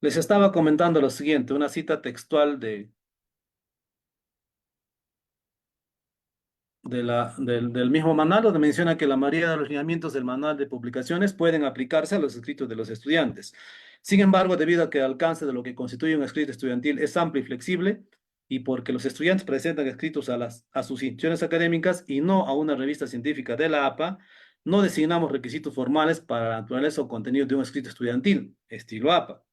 Les estaba comentando lo siguiente, una cita textual del mismo manual, donde menciona que la mayoría de los lineamientos del manual de publicaciones pueden aplicarse a los escritos de los estudiantes. Sin embargo, debido a que el alcance de lo que constituye un escrito estudiantil es amplio y flexible, y porque los estudiantes presentan escritos a sus instituciones académicas y no a una revista científica de la APA, no designamos requisitos formales para la naturaleza o contenido de un escrito estudiantil, estilo APA.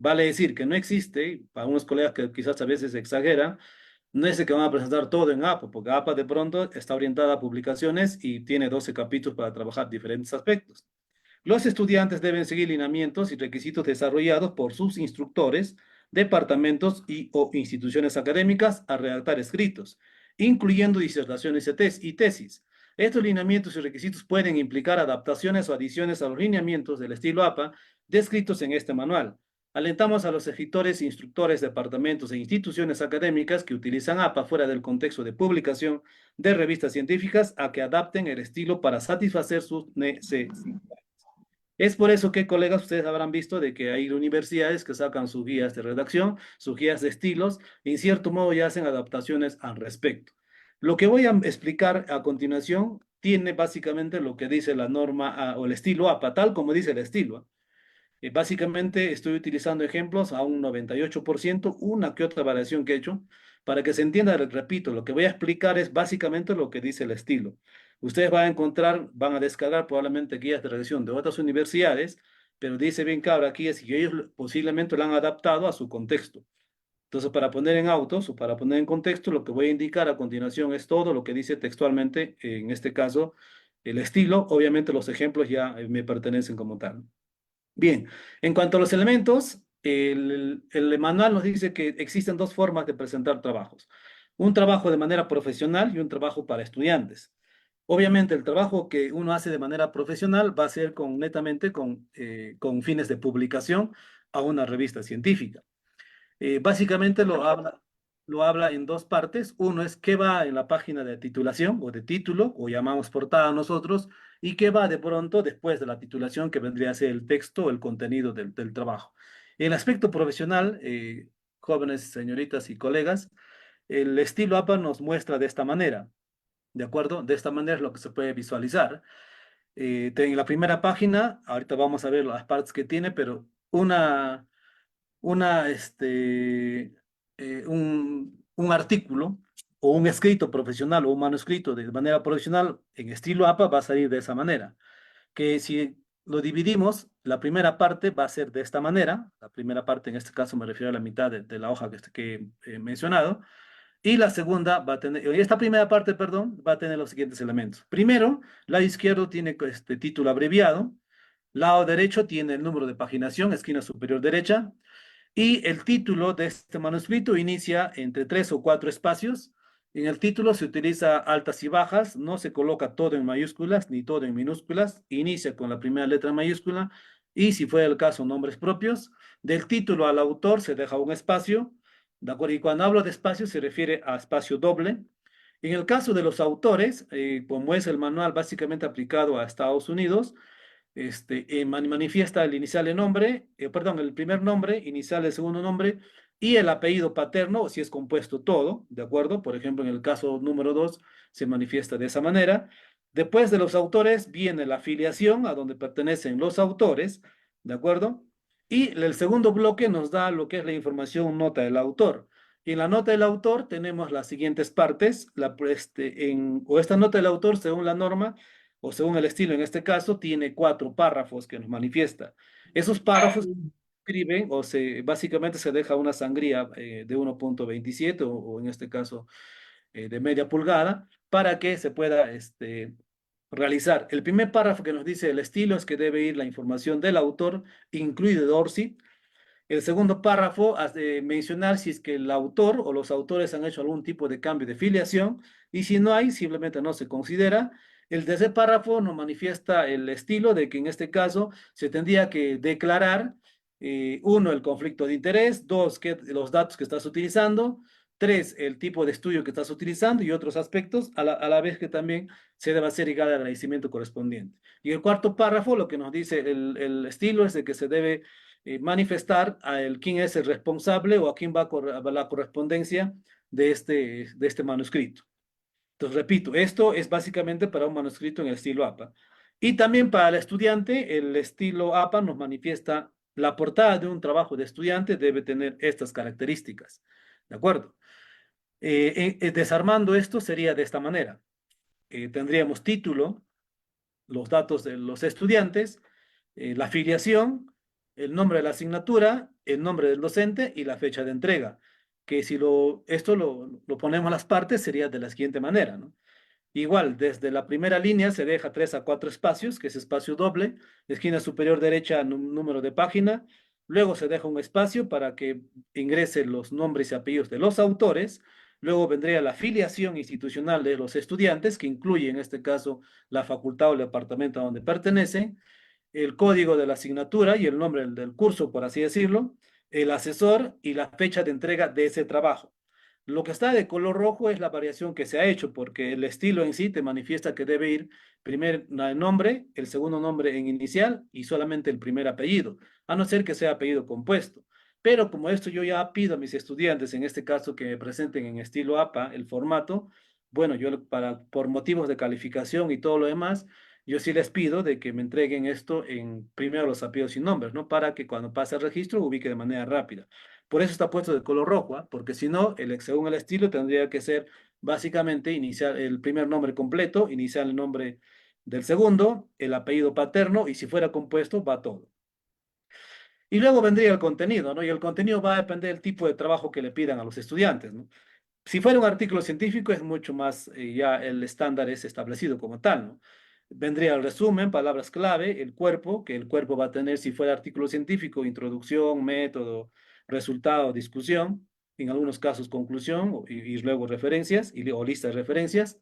Vale decir que no existe, para unos colegas que quizás a veces exageran, no es de que van a presentar todo en APA, porque APA de pronto está orientada a publicaciones y tiene 12 capítulos para trabajar diferentes aspectos. Los estudiantes deben seguir lineamientos y requisitos desarrollados por sus instructores, departamentos y o instituciones académicas a redactar escritos, incluyendo disertaciones y tesis. Estos lineamientos y requisitos pueden implicar adaptaciones o adiciones a los lineamientos del estilo APA descritos en este manual. Alentamos a los escritores, instructores, departamentos e instituciones académicas que utilizan APA fuera del contexto de publicación de revistas científicas a que adapten el estilo para satisfacer sus necesidades. Es por eso que, colegas, ustedes habrán visto de que hay universidades que sacan sus guías de redacción, sus guías de estilos, y en cierto modo ya hacen adaptaciones al respecto. Lo que voy a explicar a continuación tiene básicamente lo que dice la norma o el estilo APA, tal como dice el estilo. Básicamente estoy utilizando ejemplos a un 98%, una que otra variación que he hecho, para que se entienda, repito, lo que voy a explicar es básicamente lo que dice el estilo. Ustedes van a encontrar, van a descargar probablemente guías de redacción de otras universidades, pero dice bien claro aquí es que ellos posiblemente lo han adaptado a su contexto. Entonces, para poner en autos o para poner en contexto, lo que voy a indicar a continuación es todo lo que dice textualmente, en este caso, el estilo. Obviamente los ejemplos ya me pertenecen como tal. Bien, en cuanto a los elementos, el manual nos dice que existen dos formas de presentar trabajos. Un trabajo de manera profesional y un trabajo para estudiantes. Obviamente, el trabajo que uno hace de manera profesional va a ser netamente con fines de publicación a una revista científica. Básicamente lo habla en dos partes. Uno es qué va en la página de titulación o de título, o llamamos portada nosotros, y qué va de pronto después de la titulación, que vendría a ser el texto o el contenido del trabajo. En el aspecto profesional, jóvenes, señoritas y colegas, el estilo APA nos muestra de esta manera, ¿de acuerdo? De esta manera es lo que se puede visualizar. En la primera página, ahorita vamos a ver las partes que tiene, pero una, este, un artículo o un escrito profesional o un manuscrito de manera profesional en estilo APA va a salir de esa manera. Que si lo dividimos, la primera parte va a ser de esta manera. La primera parte, en este caso, me refiero a la mitad de la hoja que he mencionado. Y la segunda va a tener, esta primera parte, perdón, va a tener los siguientes elementos. Primero, lado izquierdo tiene este título abreviado. Lado derecho tiene el número de paginación, esquina superior derecha. Y el título de este manuscrito inicia entre tres o cuatro espacios. En el título se utiliza altas y bajas, no se coloca todo en mayúsculas ni todo en minúsculas. Inicia con la primera letra mayúscula y, si fuera el caso, nombres propios. Del título al autor se deja un espacio, ¿de acuerdo? Y cuando hablo de espacio se refiere a espacio doble. En el caso de los autores, como es el manual básicamente aplicado a Estados Unidos, manifiesta el inicial de nombre, perdón, el primer nombre, inicial del segundo nombre y el apellido paterno, si es compuesto todo, ¿de acuerdo? Por ejemplo, en el caso número 2 se manifiesta de esa manera. Después de los autores viene la afiliación a donde pertenecen los autores, ¿de acuerdo? Y el segundo bloque nos da lo que es la información nota del autor. Y en la nota del autor tenemos las siguientes partes, o esta nota del autor, según la norma, o según el estilo en este caso, tiene cuatro párrafos que nos manifiesta. Esos párrafos escriben básicamente se deja una sangría de 1.27 o en este caso de media pulgada para que se pueda realizar. El primer párrafo que nos dice el estilo es que debe ir la información del autor, incluido Dorsey. El segundo párrafo hace mencionar si es que el autor o los autores han hecho algún tipo de cambio de filiación y si no hay, simplemente no se considera. El tercer párrafo nos manifiesta el estilo de que en este caso se tendría que declarar, uno, el conflicto de interés, dos, los datos que estás utilizando, tres, el tipo de estudio que estás utilizando y otros aspectos, a la vez que también se debe hacer llegar el agradecimiento correspondiente. Y el cuarto párrafo, lo que nos dice el estilo es de que se debe manifestar quién es el responsable o a quién va la correspondencia de este manuscrito. Entonces, repito, esto es básicamente para un manuscrito en el estilo APA. Y también para el estudiante, el estilo APA nos manifiesta la portada de un trabajo de estudiante debe tener estas características. ¿De acuerdo? Desarmando esto sería de esta manera. Tendríamos título, los datos de los estudiantes, la afiliación, el nombre de la asignatura, el nombre del docente y la fecha de entrega. Que si esto lo ponemos a las partes sería de la siguiente manera, ¿no? Igual, desde la primera línea se deja 3 a 4 espacios, que es espacio doble, esquina superior derecha, número de página, luego se deja un espacio para que ingresen los nombres y apellidos de los autores, luego vendría la afiliación institucional de los estudiantes, que incluye en este caso la facultad o el departamento a donde pertenecen, el código de la asignatura y el nombre del curso, por así decirlo, el asesor y la fecha de entrega de ese trabajo. Lo que está de color rojo es la variación que se ha hecho, porque el estilo en sí te manifiesta que debe ir primer el nombre, el segundo nombre en inicial y solamente el primer apellido, a no ser que sea apellido compuesto. Pero como esto yo ya pido a mis estudiantes, en este caso que me presenten en estilo APA el formato, bueno, yo por motivos de calificación y todo lo demás, yo sí les pido de que me entreguen esto en primero los apellidos y nombres, ¿no? Para que cuando pase el registro ubique de manera rápida. Por eso está puesto de color rojo, ¿ah? Porque si no, según el estilo tendría que ser básicamente iniciar el primer nombre completo, iniciar el nombre del segundo, el apellido paterno y si fuera compuesto va todo. Y luego vendría el contenido, ¿no? Y el contenido va a depender del tipo de trabajo que le pidan a los estudiantes, ¿no? Si fuera un artículo científico es mucho más, ya el estándar es establecido como tal, ¿no? Vendría el resumen, palabras clave, el cuerpo, que el cuerpo va a tener, si fuera artículo científico, introducción, método, resultado, discusión, en algunos casos conclusión y luego referencias o lista de referencias.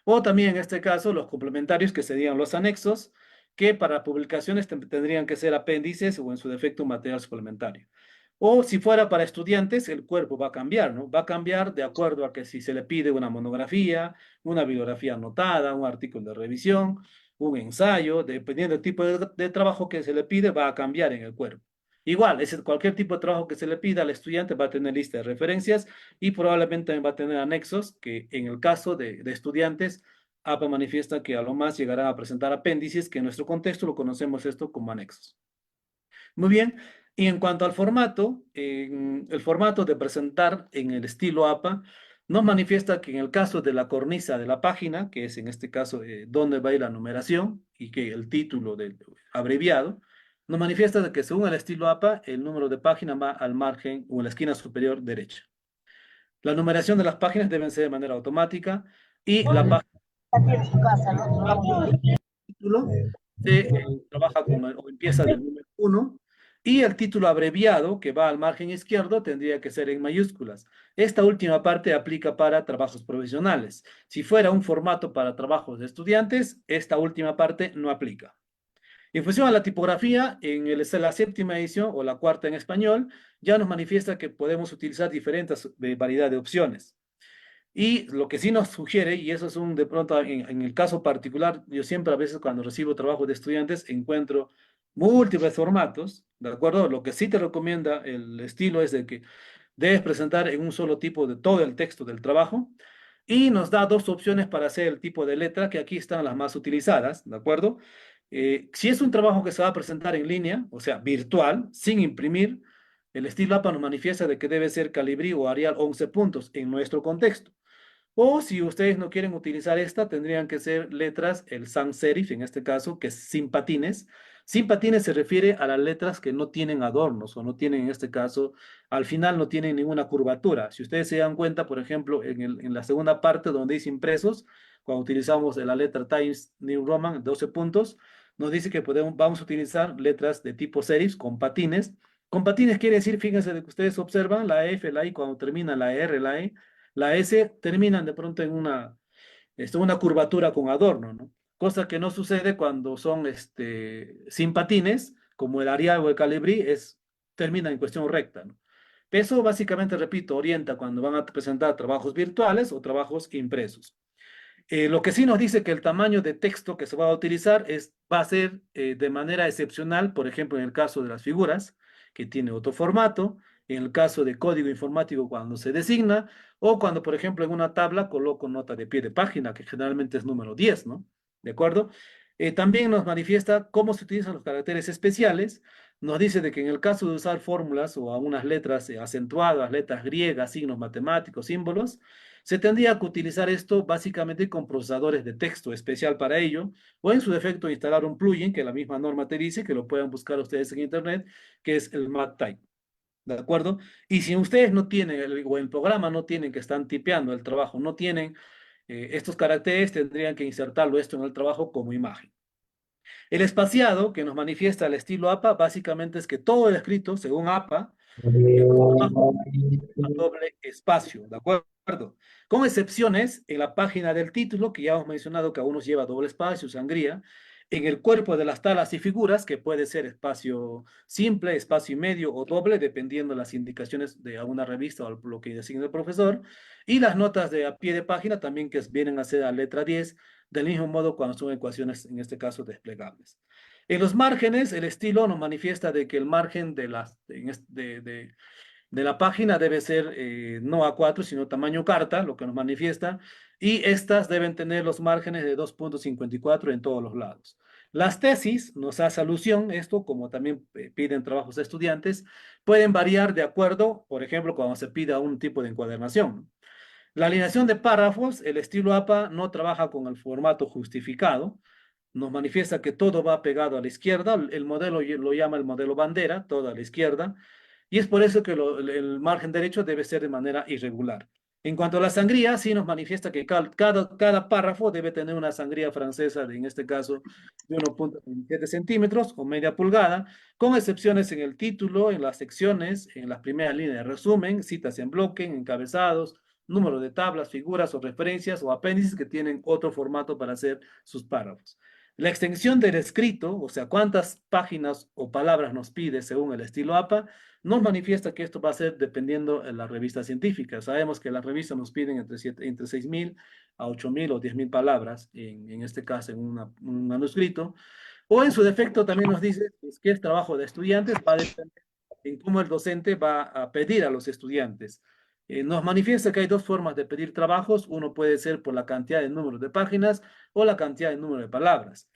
O también en este caso los complementarios que serían los anexos, que para publicaciones tendrían que ser apéndices o en su defecto un material suplementario. O si fuera para estudiantes, el cuerpo va a cambiar, ¿no? Va a cambiar de acuerdo a que si se le pide una monografía, una bibliografía anotada, un artículo de revisión, un ensayo, dependiendo del tipo de trabajo que se le pide, va a cambiar en el cuerpo. Igual, cualquier tipo de trabajo que se le pida al estudiante va a tener lista de referencias y probablemente también va a tener anexos que en el caso de estudiantes, APA manifiesta que a lo más llegará a presentar apéndices, que en nuestro contexto lo conocemos esto como anexos. Muy bien, y en cuanto al formato, el formato de presentar en el estilo APA nos manifiesta que en el caso de la cornisa de la página, que es en este caso donde va a ir la numeración y que el título del abreviado, nos manifiesta de que según el estilo APA, el número de página va al margen o en la esquina superior derecha. La numeración de las páginas deben ser de manera automática y la página título se trabaja o empieza del número 1 y el título abreviado que va al margen izquierdo tendría que ser en mayúsculas. Esta última parte aplica para trabajos profesionales. Si fuera un formato para trabajos de estudiantes, esta última parte no aplica. En función a la tipografía, la séptima edición o la cuarta en español, ya nos manifiesta que podemos utilizar diferentes variedad de opciones. Y lo que sí nos sugiere, y eso es de pronto en el caso particular, yo siempre a veces cuando recibo trabajo de estudiantes encuentro múltiples formatos, ¿de acuerdo? Lo que sí te recomienda el estilo es de que debes presentar en un solo tipo de todo el texto del trabajo y nos da dos opciones para hacer el tipo de letra, que aquí están las más utilizadas, ¿de acuerdo? Si es un trabajo que se va a presentar en línea, o sea, virtual, sin imprimir, el estilo APA nos manifiesta de que debe ser Calibri o Arial 11 puntos en nuestro contexto. O si ustedes no quieren utilizar esta, tendrían que ser letras, el sans serif en este caso, que es sin patines. Sin patines se refiere a las letras que no tienen adornos o no tienen, en este caso, al final no tienen ninguna curvatura. Si ustedes se dan cuenta, por ejemplo, en la segunda parte donde dice impresos, cuando utilizamos la letra Times New Roman, 12 puntos, nos dice que vamos a utilizar letras de tipo serif con patines. Con patines quiere decir, fíjense de que ustedes observan la F, la I, cuando termina la R, la E, la S terminan de pronto en una curvatura con adorno, ¿no? Cosa que no sucede cuando son sin patines, como el Arial o el Calibri, termina en cuestión recta, ¿no? Eso básicamente, repito, orienta cuando van a presentar trabajos virtuales o trabajos impresos. Lo que sí nos dice que el tamaño de texto que se va a utilizar va a ser de manera excepcional, por ejemplo, en el caso de las figuras, que tiene otro formato, en el caso de código informático cuando se designa, o cuando, por ejemplo, en una tabla coloco nota de pie de página, que generalmente es número 10, ¿no? ¿De acuerdo? También nos manifiesta cómo se utilizan los caracteres especiales. Nos dice de que en el caso de usar fórmulas o algunas letras acentuadas, letras griegas, signos matemáticos, símbolos, se tendría que utilizar esto básicamente con procesadores de texto especial para ello, o en su defecto instalar un plugin que la misma norma te dice, que lo puedan buscar ustedes en internet, que es el MathType. ¿De acuerdo? Y si ustedes no tienen, o el programa no tienen que están tipeando el trabajo, no tienen estos caracteres, tendrían que insertarlo esto en el trabajo como imagen. El espaciado, que nos manifiesta el estilo APA, básicamente es que todo el escrito, según APA, en los trabajos a doble espacio, ¿de acuerdo? Con excepciones en la página del título, que ya hemos mencionado que a unos lleva doble espacio, sangría, en el cuerpo de las tablas y figuras, que puede ser espacio simple, espacio y medio o doble, dependiendo de las indicaciones de alguna revista o lo que designe el profesor, y las notas de a pie de página también que vienen a ser a letra 10, del mismo modo cuando son ecuaciones, en este caso, desplegables. En los márgenes, el estilo nos manifiesta de que el margen de la página debe ser no A4, sino tamaño carta, lo que nos manifiesta, y estas deben tener los márgenes de 2,54 en todos los lados. Las tesis nos hace alusión, esto como también piden trabajos de estudiantes, pueden variar de acuerdo, por ejemplo, cuando se pida un tipo de encuadernación. La alineación de párrafos, el estilo APA no trabaja con el formato justificado, nos manifiesta que todo va pegado a la izquierda, el modelo lo llama el modelo bandera, todo a la izquierda, y es por eso que el margen derecho debe ser de manera irregular. En cuanto a la sangría, sí nos manifiesta que cada párrafo debe tener una sangría francesa, en este caso, de 1,27 centímetros o media pulgada, con excepciones en el título, en las secciones, en las primeras líneas de resumen, citas en bloque, en encabezados, número de tablas, figuras o referencias o apéndices que tienen otro formato para hacer sus párrafos. La extensión del escrito, o sea, cuántas páginas o palabras nos pide según el estilo APA, nos manifiesta que esto va a ser dependiendo de la revista científica. Sabemos que las revistas nos piden entre 6,000 a 8,000 o 10,000 palabras, en este caso en un manuscrito, o en su defecto también nos dice que es trabajo de estudiantes, va a depender en cómo el docente va a pedir a los estudiantes. Nos manifiesta que hay dos formas de pedir trabajos. Uno puede ser por la cantidad de números de páginas o la cantidad de número de palabras.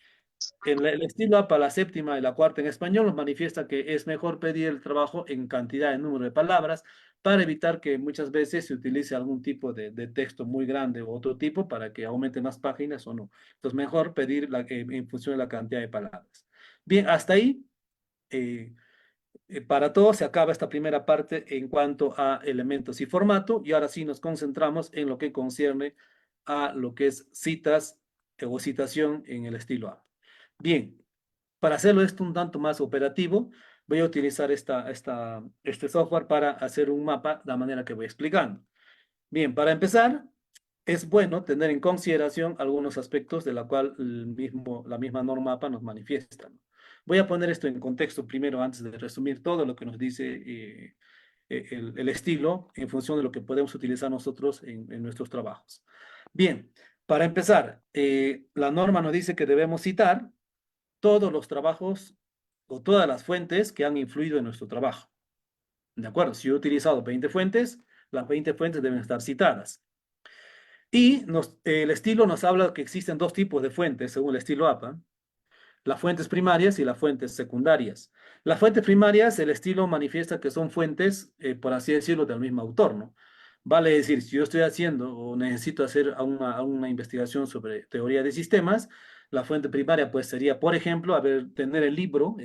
El estilo A para la séptima y la cuarta en español nos manifiesta que es mejor pedir el trabajo en cantidad de número de palabras para evitar que muchas veces se utilice algún tipo de texto muy grande o otro tipo para que aumente más páginas o no. Entonces, mejor pedir en función de la cantidad de palabras. Bien, hasta ahí. eh, para todos se acaba esta primera parte en cuanto a elementos y formato, y ahora sí nos concentramos en lo que concierne a lo que es citas o citación en el estilo A. Bien, para hacerlo esto un tanto más operativo, voy a utilizar este software para hacer un mapa de la manera que voy explicando. Bien, para empezar, es bueno tener en consideración algunos aspectos de la cual la misma norma APA nos manifiesta, ¿no? Voy a poner esto en contexto primero antes de resumir todo lo que nos dice el estilo en función de lo que podemos utilizar nosotros en nuestros trabajos. Bien, para empezar, la norma nos dice que debemos citar todos los trabajos o todas las fuentes que han influido en nuestro trabajo. ¿De acuerdo? Si yo he utilizado 20 fuentes, las 20 fuentes deben estar citadas. Y el estilo nos habla que existen dos tipos de fuentes, según el estilo APA, las fuentes primarias y las fuentes secundarias. Las fuentes primarias, el estilo manifiesta que son fuentes, por así decirlo, del mismo autor, ¿no? Vale decir, si yo estoy haciendo o necesito hacer una investigación sobre teoría de sistemas, la fuente primaria pues sería, por ejemplo, tener el libro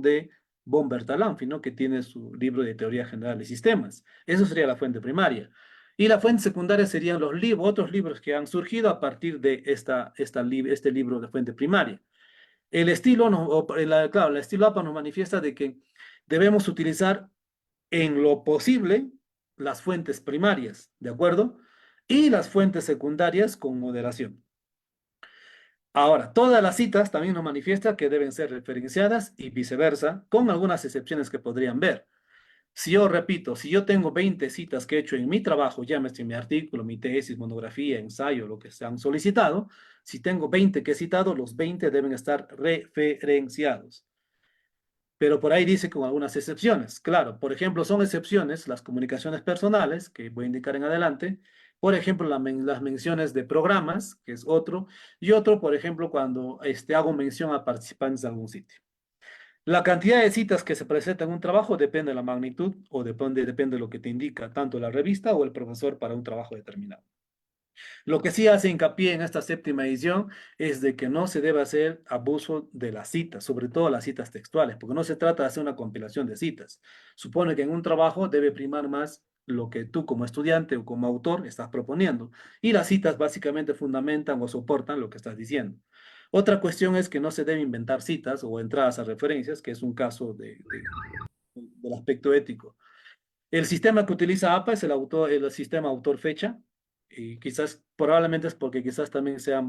de von Bertalanffy, ¿no? Que tiene su libro de teoría general de sistemas. Eso sería la fuente primaria. Y la fuente secundaria serían los libros, otros libros que han surgido a partir de este libro de fuente primaria. El estilo, claro, el estilo APA nos manifiesta de que debemos utilizar en lo posible las fuentes primarias, ¿de acuerdo? Y las fuentes secundarias con moderación. Ahora, todas las citas también nos manifiesta que deben ser referenciadas y viceversa, con algunas excepciones que podrían ver. Si yo repito, si yo tengo 20 citas que he hecho en mi trabajo, llámese mi artículo, mi tesis, monografía, ensayo, lo que se han solicitado, si tengo 20 que he citado, los 20 deben estar referenciados. pero por ahí dice con algunas excepciones. Claro, por ejemplo, son excepciones las comunicaciones personales, que voy a indicar en adelante. Por ejemplo, las menciones de programas, que es otro. Y otro, por ejemplo, cuando hago mención a participantes de algún sitio. La cantidad de citas que se presentan en un trabajo depende de la magnitud o depende de lo que te indica tanto la revista o el profesor para un trabajo determinado. Lo que sí hace hincapié en esta séptima edición es de que no se debe hacer abuso de las citas, sobre todo las citas textuales, porque no se trata de hacer una compilación de citas. Supone que en un trabajo debe primar más lo que tú como estudiante o como autor estás proponiendo. Y las citas básicamente fundamentan o soportan lo que estás diciendo. Otra cuestión es que no se debe inventar citas o entradas a referencias, que es un caso del aspecto ético. El sistema que utiliza APA es el sistema autor-fecha, y quizás, probablemente es porque quizás también sea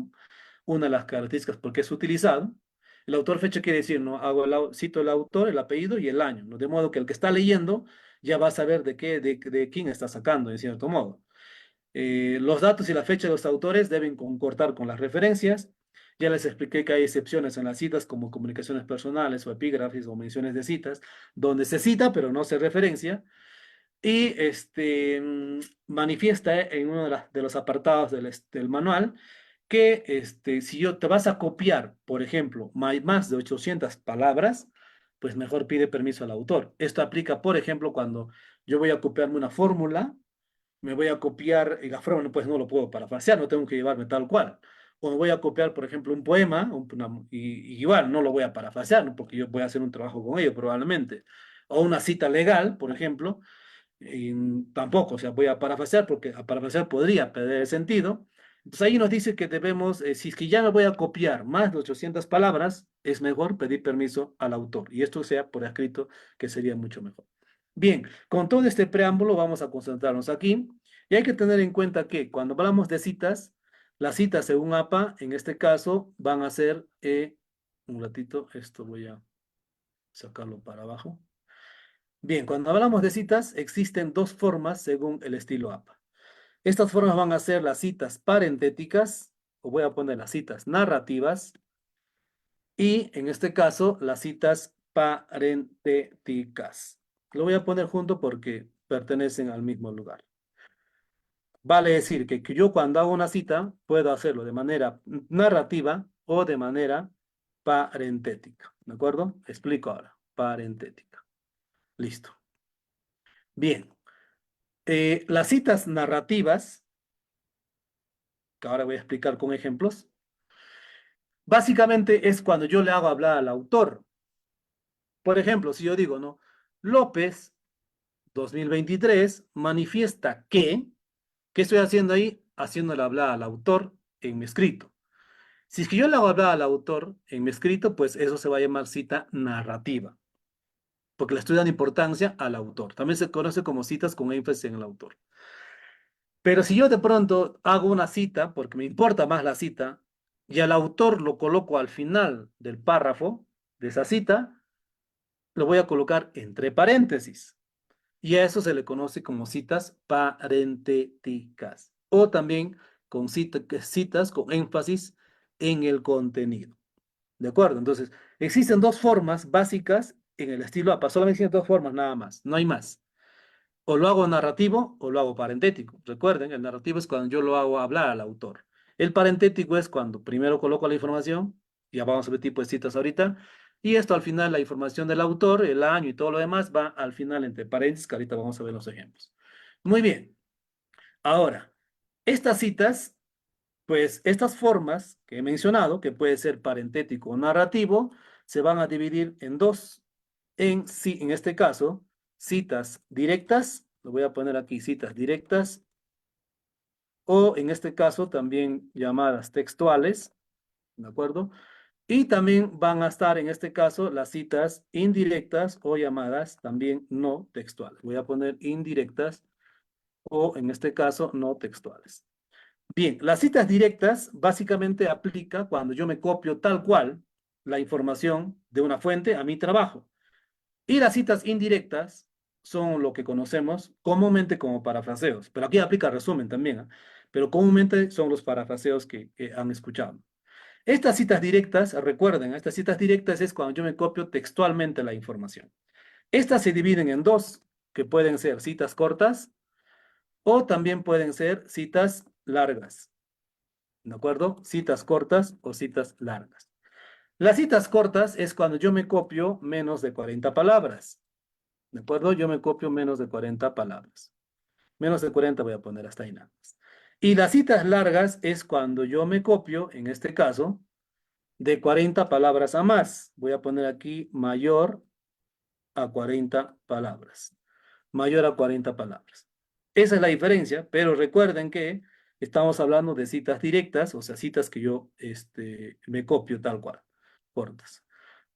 una de las características porque es utilizado. El autor-fecha quiere decir, ¿no? Cito el autor, el apellido y el año, ¿no? De modo que el que está leyendo ya va a saber de quién está sacando, de cierto modo. Los datos y la fecha de los autores deben concordar con las referencias. Ya les expliqué que hay excepciones en las citas como comunicaciones personales o epígrafes o menciones de citas, donde se cita pero no se referencia y manifiesta en uno de los apartados del manual que si yo te vas a copiar, por ejemplo, más de 800 palabras, pues mejor pide permiso al autor. Esto aplica, por ejemplo, cuando yo voy a copiarme una fórmula, me voy a copiar, y la fórmula pues no lo puedo parafrasear, no tengo que llevarme tal cual. O me voy a copiar, por ejemplo, un poema, y igual no lo voy a parafrasear, ¿no? Porque yo voy a hacer un trabajo con ello probablemente. O una cita legal, por ejemplo, y tampoco, o sea, voy a parafrasear porque a parafrasear podría perder el sentido. Entonces ahí nos dice que debemos, si es que ya me voy a copiar más de 800 palabras, es mejor pedir permiso al autor. Y esto sea por escrito, que sería mucho mejor. Bien, con todo este preámbulo vamos a concentrarnos aquí. Y hay que tener en cuenta que cuando hablamos de citas, las citas según APA, en este caso, van a ser, un ratito, esto voy a sacarlo para abajo. Bien, cuando hablamos de citas, existen dos formas según el estilo APA. Estas formas van a ser las citas parentéticas, o voy a poner las citas narrativas, y en este caso, las citas parentéticas. Lo voy a poner junto porque pertenecen al mismo lugar. Vale decir que yo cuando hago una cita, puedo hacerlo de manera narrativa o de manera parentética. ¿De acuerdo? Explico ahora. Parentética. Listo. Bien. Las citas narrativas, que ahora voy a explicar con ejemplos, básicamente es cuando yo le hago hablar al autor. Por ejemplo, si yo digo, ¿no? López, 2023, manifiesta que, ¿qué estoy haciendo ahí? Haciéndole hablar al autor en mi escrito. Si es que yo le hago hablar al autor en mi escrito, pues eso se va a llamar cita narrativa, porque le estoy dando importancia al autor. También se conoce como citas con énfasis en el autor. Pero si yo de pronto hago una cita, porque me importa más la cita, y al autor lo coloco al final del párrafo de esa cita, lo voy a colocar entre paréntesis. Y a eso se le conoce como citas parentéticas. O también con citas con énfasis en el contenido. ¿De acuerdo? Entonces, existen dos formas básicas en el estilo APA. Solamente existen dos formas nada más. No hay más. O lo hago narrativo o lo hago parentético. Recuerden, el narrativo es cuando yo lo hago hablar al autor. El parentético es cuando primero coloco la información, ya vamos a ver tipo de citas ahorita, y esto al final, la información del autor, el año y todo lo demás va al final entre paréntesis, que ahorita vamos a ver los ejemplos. Muy bien. Ahora, estas citas, pues estas formas que he mencionado, que puede ser parentético o narrativo, se van a dividir en dos. En este caso, citas directas, lo voy a poner aquí, citas directas, o en este caso también llamadas textuales, ¿de acuerdo? Y también van a estar en este caso las citas indirectas o llamadas también no textuales. Voy a poner indirectas o en este caso no textuales. Bien, las citas directas básicamente aplica cuando yo me copio tal cual la información de una fuente a mi trabajo. Y las citas indirectas son lo que conocemos comúnmente como parafraseos, pero aquí aplica resumen también, ¿eh? Pero comúnmente son los parafraseos que han escuchado. Estas citas directas, recuerden, estas citas directas es cuando yo me copio textualmente la información. Estas se dividen en dos, que pueden ser citas cortas o también pueden ser citas largas. ¿De acuerdo? Citas cortas o citas largas. Las citas cortas es cuando yo me copio menos de 40 palabras. ¿De acuerdo? Yo me copio menos de 40 palabras. Menos de 40 voy a poner hasta ahí nada más. Y las citas largas es cuando yo me copio, en este caso, de 40 palabras a más. Voy a poner aquí mayor a 40 palabras. Mayor a 40 palabras. Esa es la diferencia, pero recuerden que estamos hablando de citas directas, o sea, citas que yo me copio tal cual, cortas.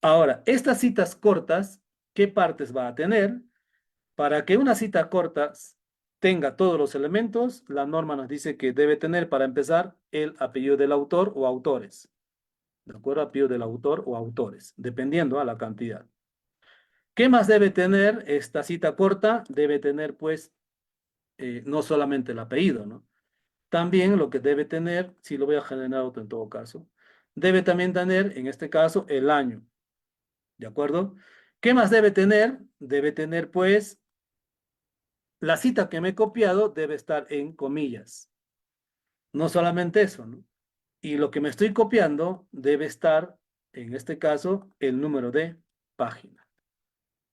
Ahora, estas citas cortas, ¿qué partes va a tener? Para que una cita corta tenga todos los elementos, la norma nos dice que debe tener, para empezar, el apellido del autor o autores. ¿De acuerdo? Apellido del autor o autores, dependiendo a la cantidad. ¿Qué más debe tener esta cita corta? Debe tener, pues, no solamente el apellido, ¿no? También lo que debe tener, si lo voy a generar otro en todo caso, debe también tener, en este caso, el año. ¿De acuerdo? ¿Qué más debe tener? Debe tener, pues, la cita que me he copiado debe estar en comillas. No solamente eso, ¿no? Y lo que me estoy copiando debe estar, en este caso, el número de página.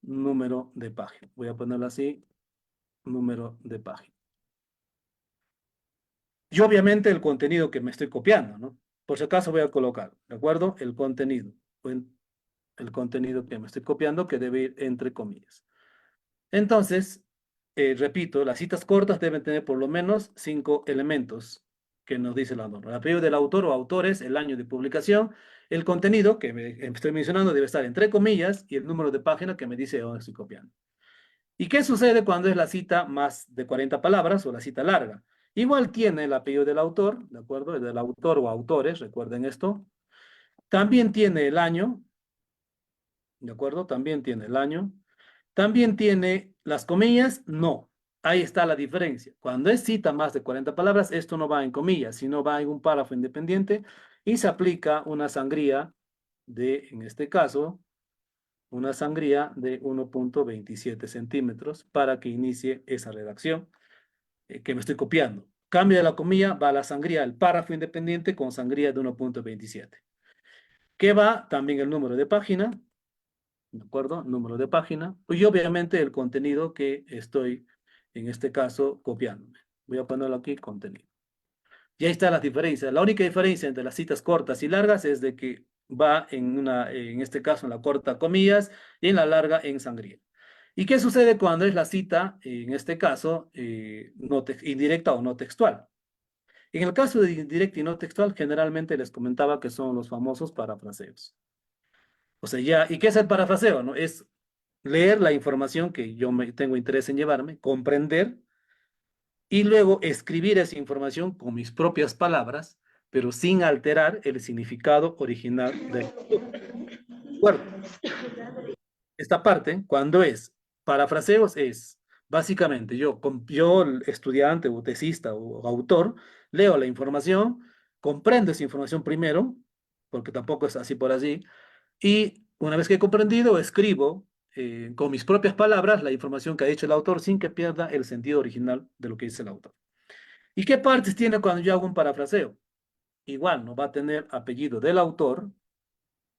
Número de página. Voy a ponerlo así, número de página. Y obviamente el contenido que me estoy copiando, ¿no? Por si acaso voy a colocar, ¿de acuerdo? El contenido. El contenido que me estoy copiando que debe ir entre comillas. Entonces, repito, las citas cortas deben tener por lo menos 5 elementos que nos dice la norma. El apellido del autor o autores, el año de publicación, el contenido que me estoy mencionando debe estar entre comillas y el número de página que me dice dónde estoy copiando. ¿Y qué sucede cuando es la cita más de 40 palabras o la cita larga? Igual tiene el apellido del autor, ¿de acuerdo? El del autor o autores, recuerden esto. También tiene el año, ¿de acuerdo? También tiene el año. También tiene las comillas, no. Ahí está la diferencia. Cuando es cita más de 40 palabras, esto no va en comillas, sino va en un párrafo independiente y se aplica una sangría de, en este caso, una sangría de 1,27 centímetros para que inicie esa redacción que me estoy copiando. Cambio de la comilla, va la sangría, el párrafo independiente con sangría de 1,27. ¿Qué va? También el número de página, ¿de acuerdo? Número de página. Y obviamente el contenido que estoy, en este caso, copiándome. Voy a ponerlo aquí, contenido. Y ahí está la diferencia. La única diferencia entre las citas cortas y largas es de que va en este caso, en la corta comillas y en la larga en sangría. ¿Y qué sucede cuando es la cita, en este caso, no indirecta o no textual? En el caso de indirecta y no textual, generalmente les comentaba que son los famosos parafraseos. O sea, ya, ¿y qué es el parafraseo? ¿No? Es leer la información que yo tengo interés en llevarme, comprender y luego escribir esa información con mis propias palabras, pero sin alterar el significado original del acuerdo. Esta parte, cuando es parafraseos, es básicamente yo estudiante o tesista o autor, leo la información, comprendo esa información primero, porque tampoco es así por así, y una vez que he comprendido, escribo con mis propias palabras la información que ha dicho el autor sin que pierda el sentido original de lo que dice el autor. ¿Y qué partes tiene cuando yo hago un parafraseo? Igual, no va a tener apellido del autor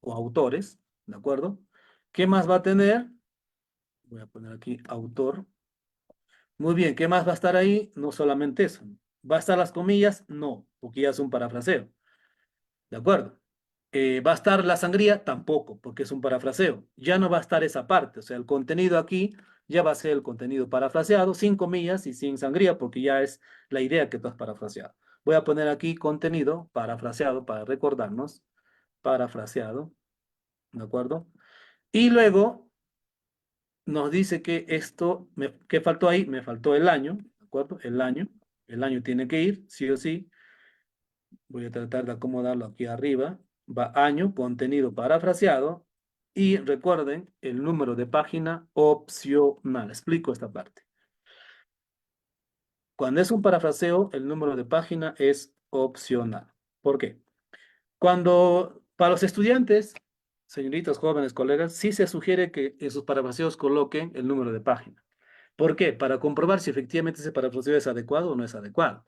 o autores, ¿de acuerdo? ¿Qué más va a tener? Voy a poner aquí autor. Muy bien, ¿qué más va a estar ahí? No solamente eso. ¿Va a estar las comillas? No, porque ya es un parafraseo. ¿De acuerdo? ¿Va a estar la sangría? Tampoco, porque es un parafraseo. Ya no va a estar esa parte. O sea, el contenido aquí ya va a ser el contenido parafraseado, sin comillas y sin sangría, porque ya es la idea que tú has parafraseado. Voy a poner aquí contenido parafraseado para recordarnos. Parafraseado. ¿De acuerdo? Y luego nos dice que esto, ¿qué faltó ahí? Me faltó el año, ¿de acuerdo? El año. El año tiene que ir, sí o sí. Voy a tratar de acomodarlo aquí arriba. Va año, contenido parafraseado. Y recuerden, el número de página opcional. Explico esta parte. Cuando es un parafraseo, el número de página es opcional. ¿Por qué? Para los estudiantes, señoritas, jóvenes, colegas, sí se sugiere que en sus parafraseos coloquen el número de página. ¿Por qué? Para comprobar si efectivamente ese parafraseo es adecuado o no es adecuado.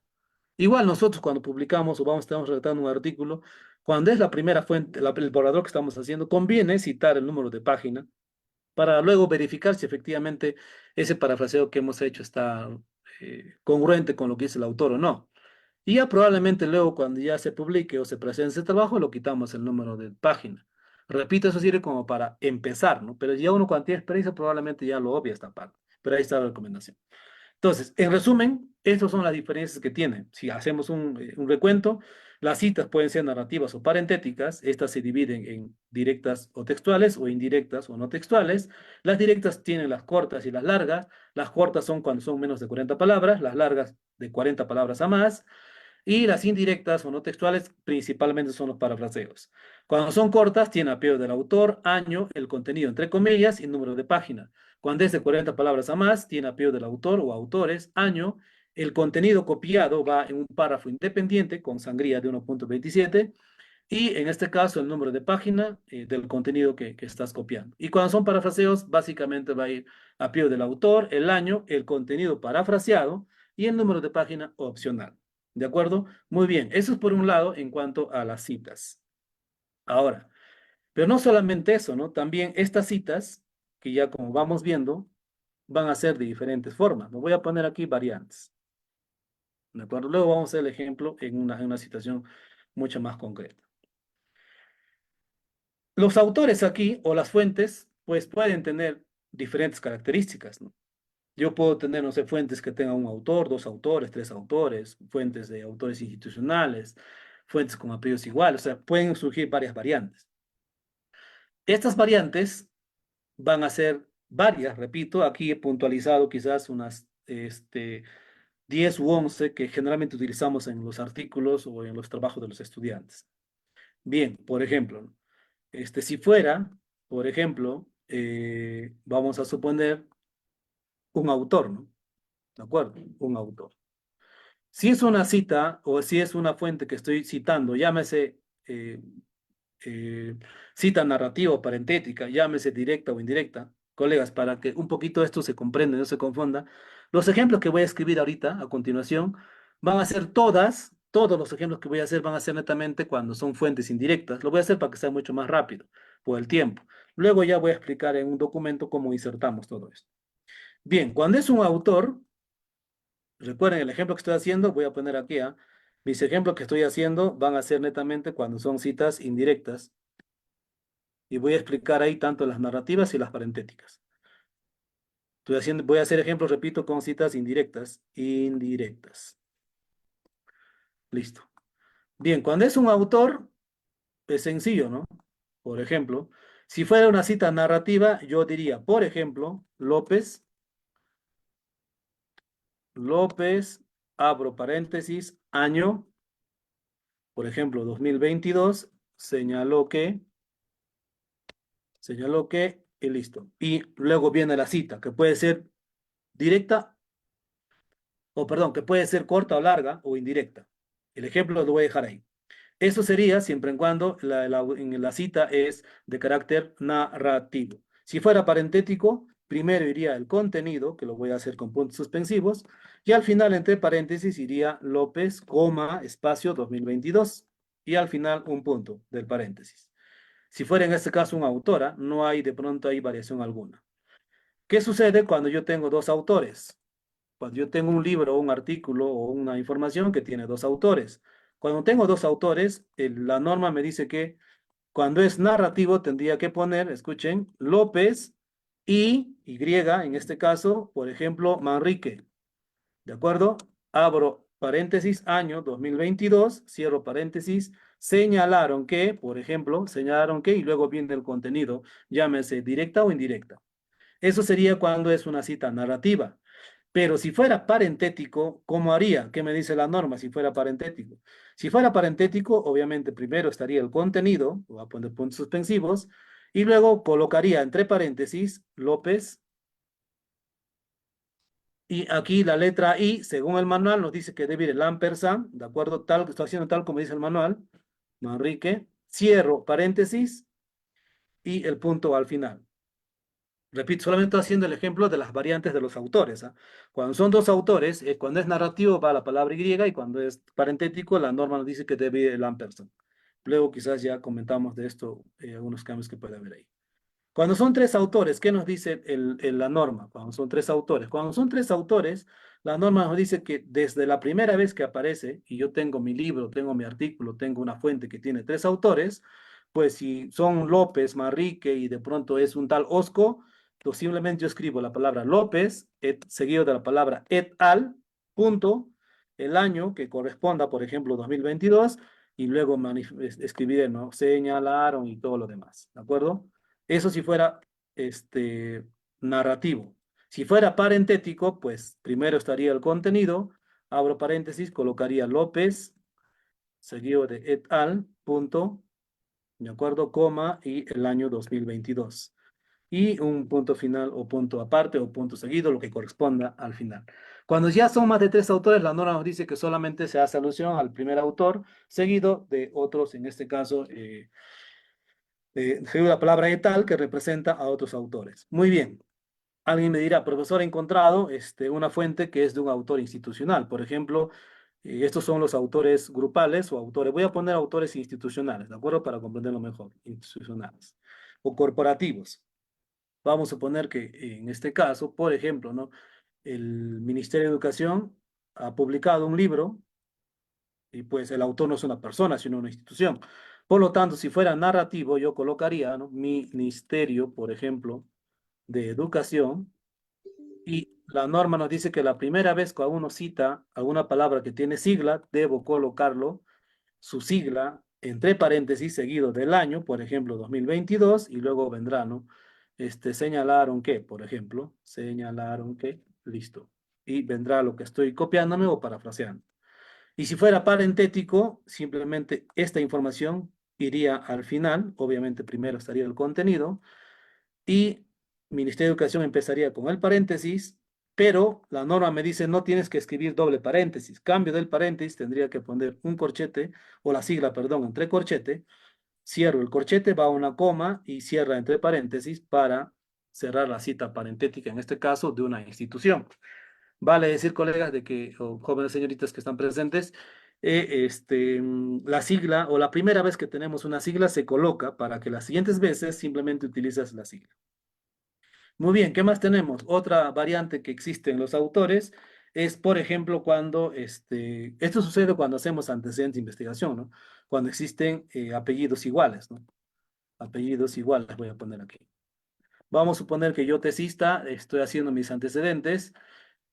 Igual nosotros cuando publicamos o estamos redactando un artículo, cuando es la primera fuente, el borrador que estamos haciendo, conviene citar el número de página para luego verificar si efectivamente ese parafraseo que hemos hecho está congruente con lo que dice el autor o no. Y ya probablemente luego cuando ya se publique o se presente ese trabajo, lo quitamos el número de página. Repito, eso sirve como para empezar, ¿no? Pero ya uno cuando tiene experiencia probablemente ya lo obvia esta parte. Pero ahí está la recomendación. Entonces, en resumen, estas son las diferencias que tienen. Si hacemos un recuento, las citas pueden ser narrativas o parentéticas. Estas se dividen en directas o textuales o indirectas o no textuales. Las directas tienen las cortas y las largas. Las cortas son cuando son menos de 40 palabras, las largas de 40 palabras a más. Y las indirectas o no textuales principalmente son los parafraseos. Cuando son cortas, tiene apellido del autor, año, el contenido entre comillas y número de página. Cuando es de 40 palabras a más, tiene apellido del autor o autores, año, el contenido copiado va en un párrafo independiente con sangría de 1.27 y en este caso el número de página del contenido que estás copiando. Y cuando son parafraseos, básicamente va a ir apellido del autor, el año, el contenido parafraseado y el número de página opcional. ¿De acuerdo? Muy bien, eso es por un lado en cuanto a las citas. Ahora, pero no solamente eso, ¿no? También estas citas, que ya como vamos viendo, van a ser de diferentes formas. Me voy a poner aquí variantes. ¿De acuerdo? Luego vamos a hacer el ejemplo en una situación mucho más concreta. Los autores aquí o las fuentes, pues pueden tener diferentes características, ¿no? Yo puedo tener, no sé, fuentes que tengan un autor, dos autores, tres autores, fuentes de autores institucionales, fuentes con apellidos iguales, o sea, pueden surgir varias variantes. Estas variantes van a ser varias, repito, aquí he puntualizado quizás unas 10 u 11 que generalmente utilizamos en los artículos o en los trabajos de los estudiantes. Bien, por ejemplo, ¿no? Si fuera, por ejemplo, vamos a suponer un autor, ¿no? ¿De acuerdo? Un autor. Si es una cita o si es una fuente que estoy citando, llámese eh, eh, cita narrativa o parentética, llámese directa o indirecta, colegas, para que un poquito esto se comprenda, no se confunda, los ejemplos que voy a escribir ahorita, a continuación, van a ser todos los ejemplos que voy a hacer van a ser netamente cuando son fuentes indirectas. Lo voy a hacer para que sea mucho más rápido por el tiempo. Luego ya voy a explicar en un documento cómo insertamos todo esto. Bien, cuando es un autor, recuerden el ejemplo que estoy haciendo, voy a poner aquí, ¿ah? Mis ejemplos que estoy haciendo van a ser netamente cuando son citas indirectas y voy a explicar ahí tanto las narrativas y las parentéticas. Voy a hacer ejemplos, repito, con citas indirectas. Indirectas. Listo. Bien, cuando es un autor, es sencillo, ¿no? Por ejemplo, si fuera una cita narrativa, yo diría, por ejemplo, López, abro paréntesis, año, por ejemplo, 2022, y listo. Y luego viene la cita, que puede ser directa, o perdón, que puede ser corta o larga o indirecta. El ejemplo lo voy a dejar ahí. Eso sería siempre y cuando en la cita es de carácter narrativo. Si fuera parentético, primero iría el contenido, que lo voy a hacer con puntos suspensivos, y al final, entre paréntesis, iría López, coma, espacio 2022, y al final un punto del paréntesis. Si fuera en este caso una autora, no hay de pronto ahí variación alguna. ¿Qué sucede cuando yo tengo dos autores? Cuando yo tengo un libro, un artículo o una información que tiene dos autores. Cuando tengo dos autores, la norma me dice que cuando es narrativo tendría que poner, escuchen, López y en este caso, por ejemplo, Manrique. ¿De acuerdo? Abro paréntesis, año 2022, cierro paréntesis, señalaron que, por ejemplo, señalaron que, y luego viene el contenido, llámese directa o indirecta. Eso sería cuando es una cita narrativa. Pero si fuera parentético, ¿cómo haría? ¿Qué me dice la norma si fuera parentético? Si fuera parentético, obviamente primero estaría el contenido, voy a poner puntos suspensivos, y luego colocaría entre paréntesis López, y aquí la letra I, según el manual, nos dice que debe ir el ampersand, ¿de acuerdo? Tal, estoy haciendo tal como dice el manual, Manrique, cierro paréntesis y el punto al final. Repito, solamente haciendo el ejemplo de las variantes de los autores, ¿ah? Cuando son dos autores, cuando es narrativo va la palabra Y y cuando es parentético la norma nos dice que debe ir el ampersand. Luego quizás ya comentamos de esto, algunos cambios que puede haber ahí. Cuando son tres autores, ¿qué nos dice la norma? Cuando son tres autores. Cuando son tres autores, la norma nos dice que desde la primera vez que aparece, y yo tengo mi libro, tengo mi artículo, tengo una fuente que tiene tres autores, pues si son López, Manrique y de pronto es un tal Osco, pues simplemente yo escribo la palabra López, seguido de la palabra et al, punto, el año que corresponda, por ejemplo, 2022, y luego escribiré, ¿no? Señalaron y todo lo demás, ¿de acuerdo? Eso si fuera este, narrativo. Si fuera parentético, pues primero estaría el contenido, abro paréntesis, colocaría López, seguido de et al, punto, ¿de acuerdo? Coma y el año 2022. Y un punto final o punto aparte o punto seguido, lo que corresponda al final. Cuando ya son más de tres autores, la norma nos dice que solamente se hace alusión al primer autor, seguido de otros, en este caso, la palabra etal que representa a otros autores. Muy bien. Alguien me dirá, profesor, he encontrado una fuente que es de un autor institucional. Por ejemplo, estos son los autores grupales o autores. Voy a poner autores institucionales, ¿de acuerdo? Para comprenderlo mejor. Institucionales o corporativos. Vamos a suponer que en este caso, por ejemplo, ¿no? El Ministerio de Educación ha publicado un libro y pues el autor no es una persona, sino una institución. Por lo tanto, si fuera narrativo, yo colocaría, ¿no? Ministerio, por ejemplo, de Educación, y la norma nos dice que la primera vez que uno cita alguna palabra que tiene sigla, debo colocarlo, su sigla, entre paréntesis, seguido del año, por ejemplo, 2022, y luego vendrá, ¿no? Señalaron que, por ejemplo, señalaron que, listo. Y vendrá lo que estoy copiándome o parafraseando. Y si fuera parentético, simplemente esta información iría al final, obviamente primero estaría el contenido, y Ministerio de Educación empezaría con el paréntesis, pero la norma me dice no tienes que escribir doble paréntesis. Cambio del paréntesis, tendría que poner un corchete, o la sigla, perdón, entre corchete, cierro el corchete, va a una coma y cierra entre paréntesis para cerrar la cita parentética, en este caso, de una institución. Vale decir, colegas, de que, o jóvenes señoritas que están presentes, la sigla o la primera vez que tenemos una sigla se coloca para que las siguientes veces simplemente utilices la sigla. Muy bien, ¿qué más tenemos? Otra variante que existe en los autores es, por ejemplo, cuando, esto sucede cuando hacemos antecedentes de investigación, ¿no? Cuando existen apellidos iguales, ¿no? Apellidos iguales voy a poner aquí. Vamos a suponer que yo tesista, estoy haciendo mis antecedentes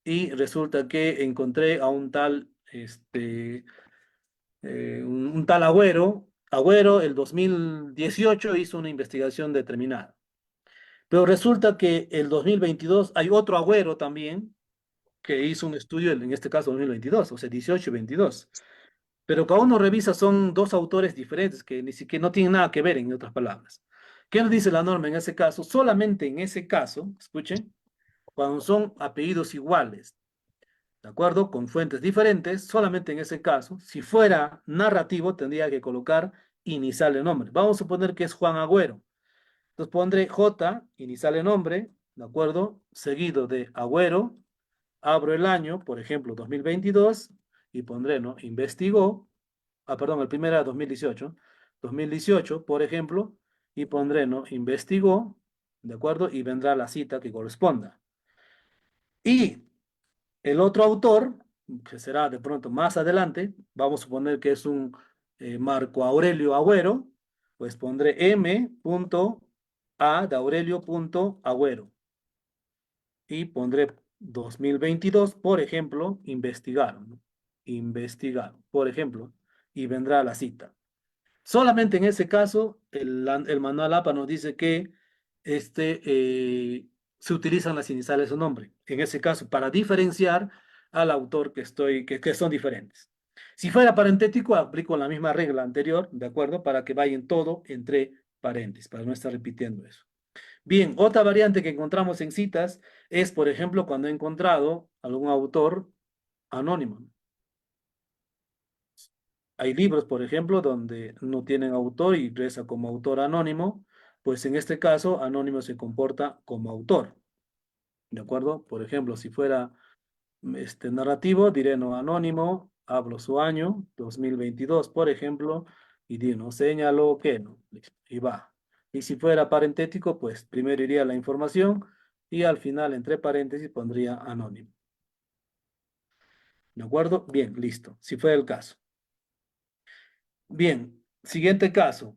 y resulta que encontré a un tal, un tal Agüero. Agüero, el 2018 hizo una investigación determinada. Pero resulta que el 2022 hay otro Agüero también que hizo un estudio, en este caso 2022, o sea, 18 y 22. Pero cada uno revisa son dos autores diferentes que ni siquiera no tienen nada que ver, en otras palabras. ¿Qué nos dice la norma en ese caso? Solamente en ese caso, escuchen, cuando son apellidos iguales, ¿de acuerdo? Con fuentes diferentes, solamente en ese caso, si fuera narrativo, tendría que colocar inicial de nombre. Vamos a suponer que es Juan Agüero. Entonces pondré J, inicial de nombre, ¿de acuerdo? Seguido de Agüero, abro el año, por ejemplo, 2022, y pondré, ¿no? Investigó, perdón, el primero era 2018, 2018, por ejemplo, y pondré, ¿no? Investigó, ¿de acuerdo? Y vendrá la cita que corresponda. Y el otro autor, que será de pronto más adelante, vamos a suponer que es un Marco Aurelio Agüero, pues pondré M.A de Aurelio.agüero y pondré 2022, por ejemplo, investigaron, ¿no? Investigaron, por ejemplo, y vendrá la cita. Solamente en ese caso, el manual APA nos dice que se utilizan las iniciales de su nombre. En ese caso, para diferenciar al autor que son diferentes. Si fuera parentético, aplico la misma regla anterior, ¿de acuerdo? Para que vayan todo entre paréntesis, para no estar repitiendo eso. Bien, otra variante que encontramos en citas es, por ejemplo, cuando he encontrado algún autor anónimo. Hay libros, por ejemplo, donde no tienen autor y reza como autor anónimo, pues en este caso, anónimo se comporta como autor, ¿de acuerdo? Por ejemplo, si fuera narrativo, diré no anónimo, hablo su año, 2022 por ejemplo, y di, no señalo que no, listo, y va. Y si fuera parentético, pues primero iría la información y al final, entre paréntesis, pondría anónimo. ¿De acuerdo? Bien, listo. Si fuera el caso. Bien, siguiente caso.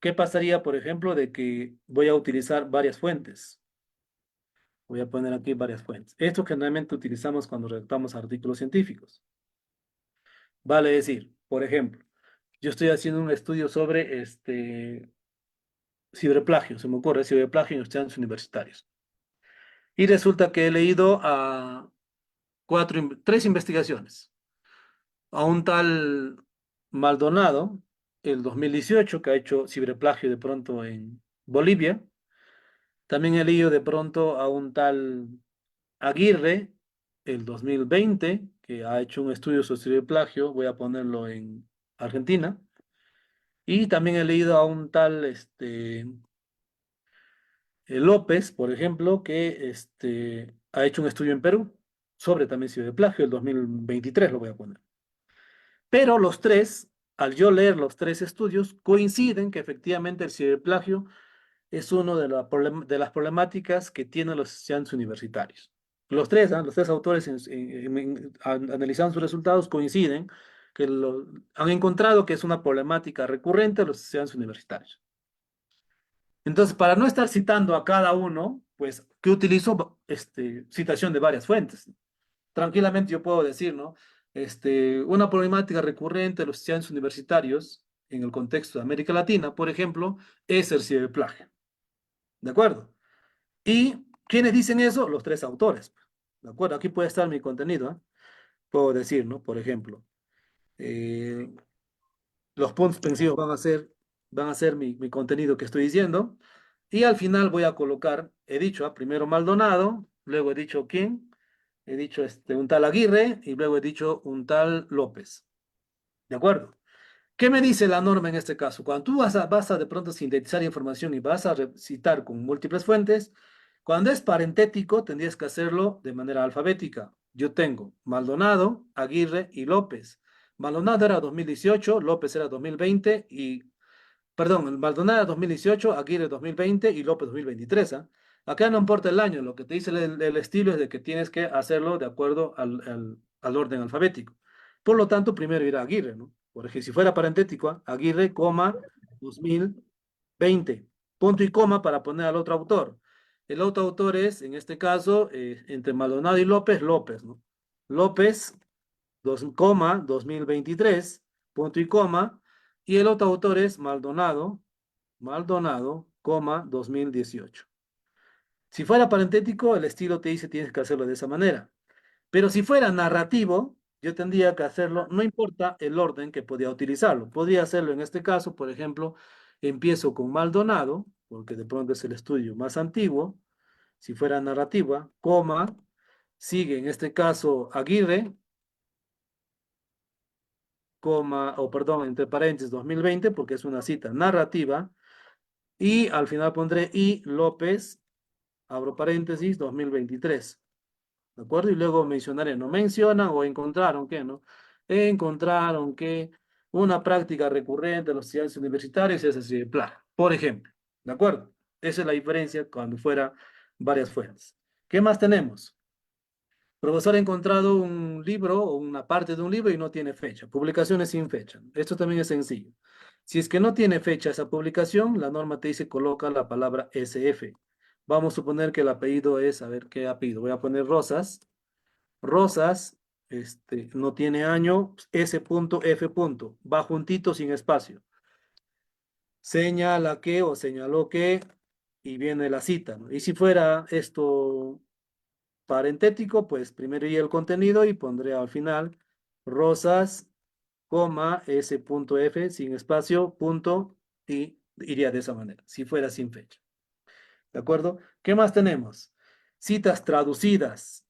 ¿Qué pasaría, por ejemplo, de que voy a utilizar varias fuentes? Voy a poner aquí varias fuentes. Esto generalmente utilizamos cuando redactamos artículos científicos. Vale decir, por ejemplo, yo estoy haciendo un estudio sobre ciberplagio, se me ocurre, ciberplagio en estudiantes universitarios. Y resulta que he leído a tres investigaciones. A un tal Maldonado, el 2018, que ha hecho ciberplagio de pronto en Bolivia. También he leído de pronto a un tal Aguirre, el 2020, que ha hecho un estudio sobre ciberplagio, voy a ponerlo en Argentina. Y también he leído a un tal López, por ejemplo, que ha hecho un estudio en Perú sobre también ciberplagio, el 2023 lo voy a poner. Pero los tres, al yo leer los tres estudios, coinciden que efectivamente el ciberplagio es una de las problemáticas que tienen los estudiantes universitarios. Los tres, ¿ah? Los tres autores analizando sus resultados coinciden que han encontrado que es una problemática recurrente a los estudiantes universitarios. Entonces, para no estar citando a cada uno, pues, ¿qué utilizo? Citación de varias fuentes. Tranquilamente yo puedo decir, ¿no? Una problemática recurrente de los estudiantes universitarios en el contexto de América Latina, por ejemplo, es el ciberplagio. ¿De acuerdo? ¿Y quiénes dicen eso? Los tres autores. ¿De acuerdo? Aquí puede estar mi contenido, ¿eh? Puedo decir, ¿no? Por ejemplo, eh, los puntos suspensivos van a ser mi contenido que estoy diciendo. Y al final voy a colocar, he dicho, primero Maldonado, luego he dicho quién, he dicho un tal Aguirre y luego he dicho un tal López. ¿De acuerdo? ¿Qué me dice la norma en este caso? Cuando tú vas a de pronto sintetizar información y vas a citar con múltiples fuentes, cuando es parentético tendrías que hacerlo de manera alfabética. Yo tengo Maldonado, Aguirre y López. Maldonado era 2018, López era 2020 y, perdón, el Maldonado era 2018, Aguirre 2020 y López 2023. ¿Ah? Acá no importa el año, lo que te dice el estilo es de que tienes que hacerlo de acuerdo al orden alfabético. Por lo tanto, primero irá Aguirre, ¿no? Porque si fuera parentético, ¿ah? Aguirre, coma, 2020, punto y coma para poner al otro autor. El otro autor es, en este caso, entre Maldonado y López, López, ¿no? López, coma, 2023, punto y coma, y el otro autor es Maldonado, coma, 2018. Si fuera parentético, el estilo te dice tienes que hacerlo de esa manera. Pero si fuera narrativo, yo tendría que hacerlo, no importa el orden que podía utilizarlo. Podría hacerlo en este caso, por ejemplo, empiezo con Maldonado, porque de pronto es el estudio más antiguo. Si fuera narrativa, coma, sigue en este caso Aguirre, coma, o perdón, entre paréntesis 2020, porque es una cita narrativa. Y al final pondré y López, abro paréntesis, 2023. ¿De acuerdo? Y luego mencionaré, no mencionan o encontraron que, ¿no? Encontraron que una práctica recurrente de los estudiantes universitarios es así de plagio, por ejemplo. ¿De acuerdo? Esa es la diferencia cuando fuera varias fuentes. ¿Qué más tenemos? Profesor ha encontrado un libro o una parte de un libro y no tiene fecha. Publicaciones sin fecha. Esto también es sencillo. Si es que no tiene fecha esa publicación, la norma te dice coloca la palabra SF. Vamos a suponer que el apellido es, a ver qué apellido. Voy a poner Rosas. Rosas, no tiene año, S.F. Va juntito sin espacio. Señala que o señaló que y viene la cita, ¿no? Y si fuera esto parentético, pues primero iría el contenido y pondré al final Rosas, coma, S.F. sin espacio, punto, y iría de esa manera, si fuera sin fecha. ¿De acuerdo? ¿Qué más tenemos? Citas traducidas.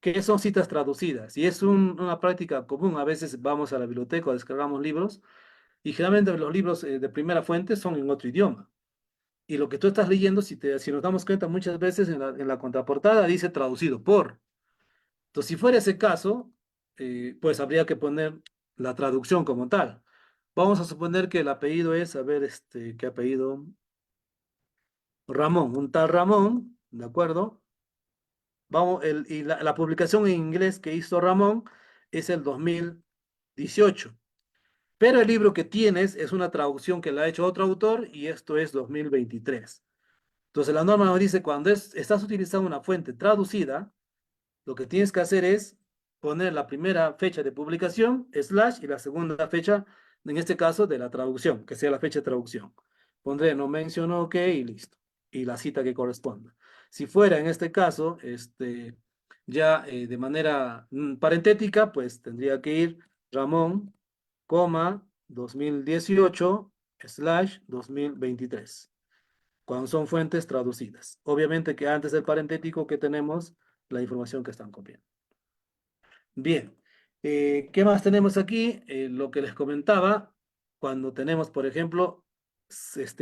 ¿Qué son citas traducidas? Y es una práctica común. A veces vamos a la biblioteca o descargamos libros y generalmente los libros de primera fuente son en otro idioma. Y lo que tú estás leyendo, si nos damos cuenta, muchas veces en la contraportada dice traducido por. Entonces, si fuera ese caso, pues habría que poner la traducción como tal. Vamos a suponer que el apellido es, a ver, ¿qué apellido? Ramón, un tal Ramón, ¿de acuerdo? Vamos, y la publicación en inglés que hizo Ramón es el 2018. Pero el libro que tienes es una traducción que la ha hecho otro autor y esto es 2023. Entonces la norma nos dice cuando estás utilizando una fuente traducida, lo que tienes que hacer es poner la primera fecha de publicación, slash, y la segunda fecha, en este caso, de la traducción, que sea la fecha de traducción. Pondré no menciono OK y listo. Y la cita que corresponda. Si fuera en este caso, ya de manera parentética, pues tendría que ir Ramón, coma, 2018, slash, 2023 cuando son fuentes traducidas. Obviamente que antes del parentético que tenemos la información que están copiando. Bien, ¿qué más tenemos aquí? Lo que les comentaba, cuando tenemos, por ejemplo,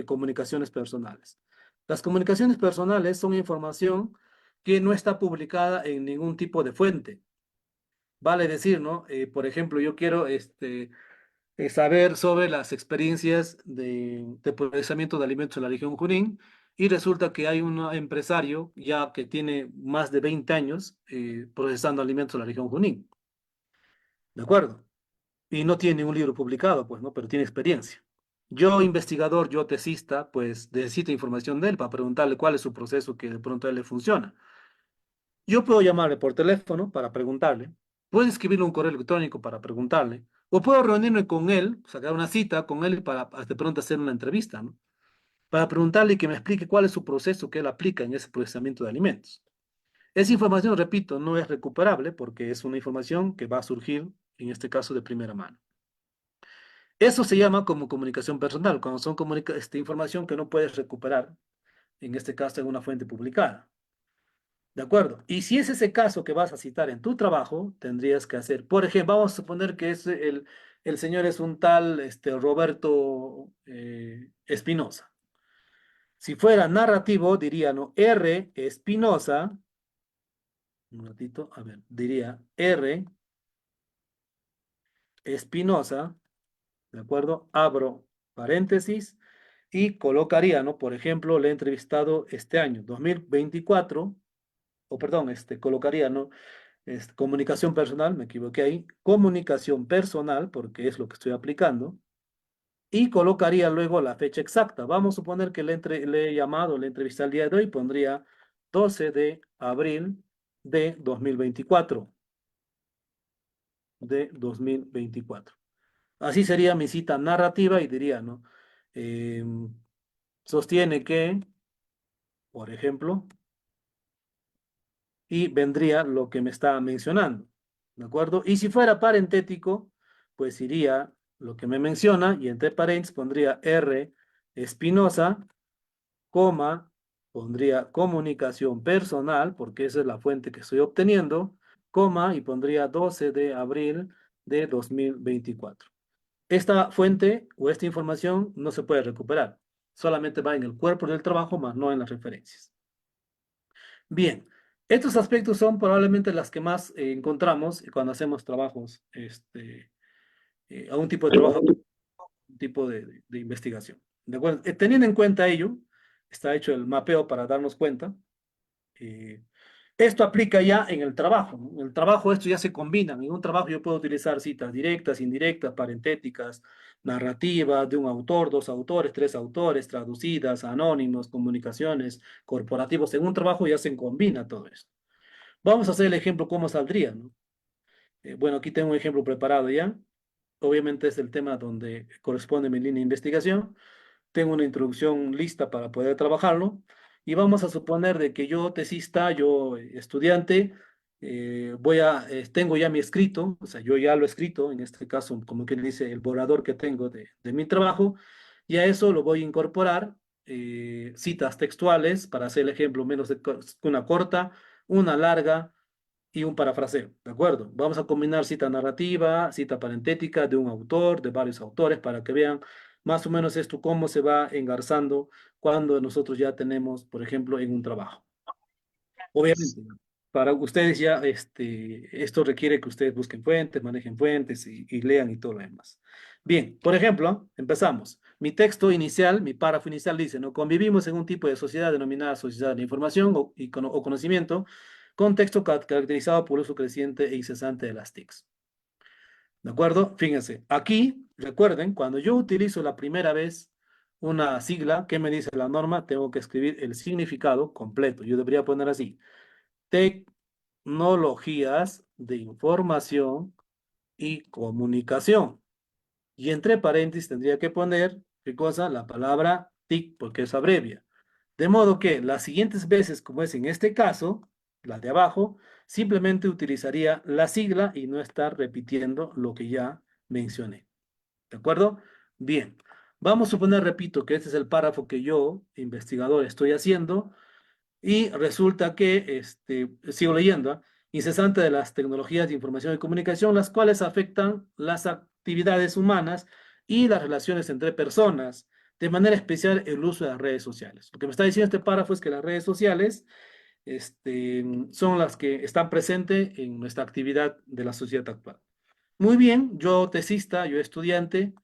comunicaciones personales. Las comunicaciones personales son información que no está publicada en ningún tipo de fuente. Vale decir, ¿no? Por ejemplo, yo quiero saber sobre las experiencias de procesamiento de alimentos en la región Junín y resulta que hay un empresario ya que tiene más de 20 años procesando alimentos en la región Junín, ¿de acuerdo? Y no tiene un libro publicado, pues, ¿no? Pero tiene experiencia. Yo, investigador, yo tesista, pues necesito información de él para preguntarle cuál es su proceso que de pronto a él le funciona. Yo puedo llamarle por teléfono para preguntarle, puedo escribirle un correo electrónico para preguntarle, o puedo reunirme con él, sacar una cita con él para de pronto hacer una entrevista, ¿no? Para preguntarle y que me explique cuál es su proceso que él aplica en ese procesamiento de alimentos. Esa información, repito, no es recuperable porque es una información que va a surgir, en este caso, de primera mano. Eso se llama como comunicación personal, cuando son información que no puedes recuperar, en este caso en una fuente publicada. ¿De acuerdo? Y si es ese caso que vas a citar en tu trabajo, tendrías que hacer, por ejemplo, vamos a suponer que el señor es un tal Roberto Espinosa. Si fuera narrativo, diría, ¿no? R. Espinosa, un ratito, a ver, diría R. Espinosa, ¿de acuerdo? Abro paréntesis y colocaría, ¿no? Por ejemplo, le he entrevistado este año, 2024, o perdón, colocaría, ¿no? Comunicación personal, me equivoqué ahí, comunicación personal, porque es lo que estoy aplicando, y colocaría luego la fecha exacta. Vamos a suponer que le he llamado, le entrevisté el día de hoy, pondría 12 de abril de 2024, de 2024. Así sería mi cita narrativa y diría, ¿no? Sostiene que, por ejemplo, y vendría lo que me estaba mencionando, ¿de acuerdo? Y si fuera parentético, pues iría lo que me menciona y entre paréntesis pondría R. Espinosa, coma, pondría comunicación personal, porque esa es la fuente que estoy obteniendo, coma, y pondría 12 de abril de 2024. Esta fuente o esta información no se puede recuperar, solamente va en el cuerpo del trabajo, más no en las referencias. Bien, estos aspectos son probablemente las que más encontramos cuando hacemos trabajos, a un tipo de trabajo, un tipo de investigación. ¿De acuerdo? Teniendo en cuenta ello, está hecho el mapeo para darnos cuenta. eh, Esto aplica ya en el trabajo, ¿no? En el trabajo esto ya se combina. En un trabajo yo puedo utilizar citas directas, indirectas, parentéticas, narrativas de un autor, dos autores, tres autores, traducidas, anónimos, comunicaciones, corporativos. En un trabajo ya se combina todo esto. Vamos a hacer el ejemplo cómo saldría, ¿no? Bueno, aquí tengo un ejemplo preparado ya. Obviamente es el tema donde corresponde mi línea de investigación. Tengo una introducción lista para poder trabajarlo. Y vamos a suponer de que yo tesista, yo estudiante, tengo ya mi escrito, o sea, yo ya lo he escrito, en este caso, como quien dice, el borrador que tengo de mi trabajo, y a eso lo voy a incorporar citas textuales para hacer el ejemplo, menos de una corta, una larga, y un parafraseo, ¿de acuerdo? Vamos a combinar cita narrativa, cita parentética de un autor, de varios autores, para que vean más o menos esto, cómo se va engarzando cuando nosotros ya tenemos, por ejemplo, en un trabajo. Obviamente, para ustedes ya, esto requiere que ustedes busquen fuentes, manejen fuentes y lean y todo lo demás. Bien, por ejemplo, empezamos. Mi texto inicial, mi párrafo inicial dice, ¿no? Convivimos en un tipo de sociedad denominada sociedad de información o conocimiento, contexto caracterizado por el uso creciente e incesante de las TICs. ¿De acuerdo? Fíjense, aquí, recuerden, cuando yo utilizo la primera vez una sigla, ¿qué me dice la norma? Tengo que escribir el significado completo. Yo debería poner así tecnologías de información y comunicación. Y entre paréntesis tendría que poner, ¿qué cosa? La palabra TIC, porque es abrevia. De modo que las siguientes veces, como es en este caso, la de abajo, simplemente utilizaría la sigla y no estar repitiendo lo que ya mencioné. ¿De acuerdo? Bien. Vamos a suponer, repito, que este es el párrafo que yo, investigador, estoy haciendo. Y resulta que, sigo leyendo, ¿ah? Incesante de las tecnologías de información y comunicación, las cuales afectan las actividades humanas y las relaciones entre personas, de manera especial el uso de las redes sociales. Lo que me está diciendo este párrafo es que las redes sociales, son las que están presentes en nuestra actividad de la sociedad actual. Muy bien, yo tesista, yo estudiante,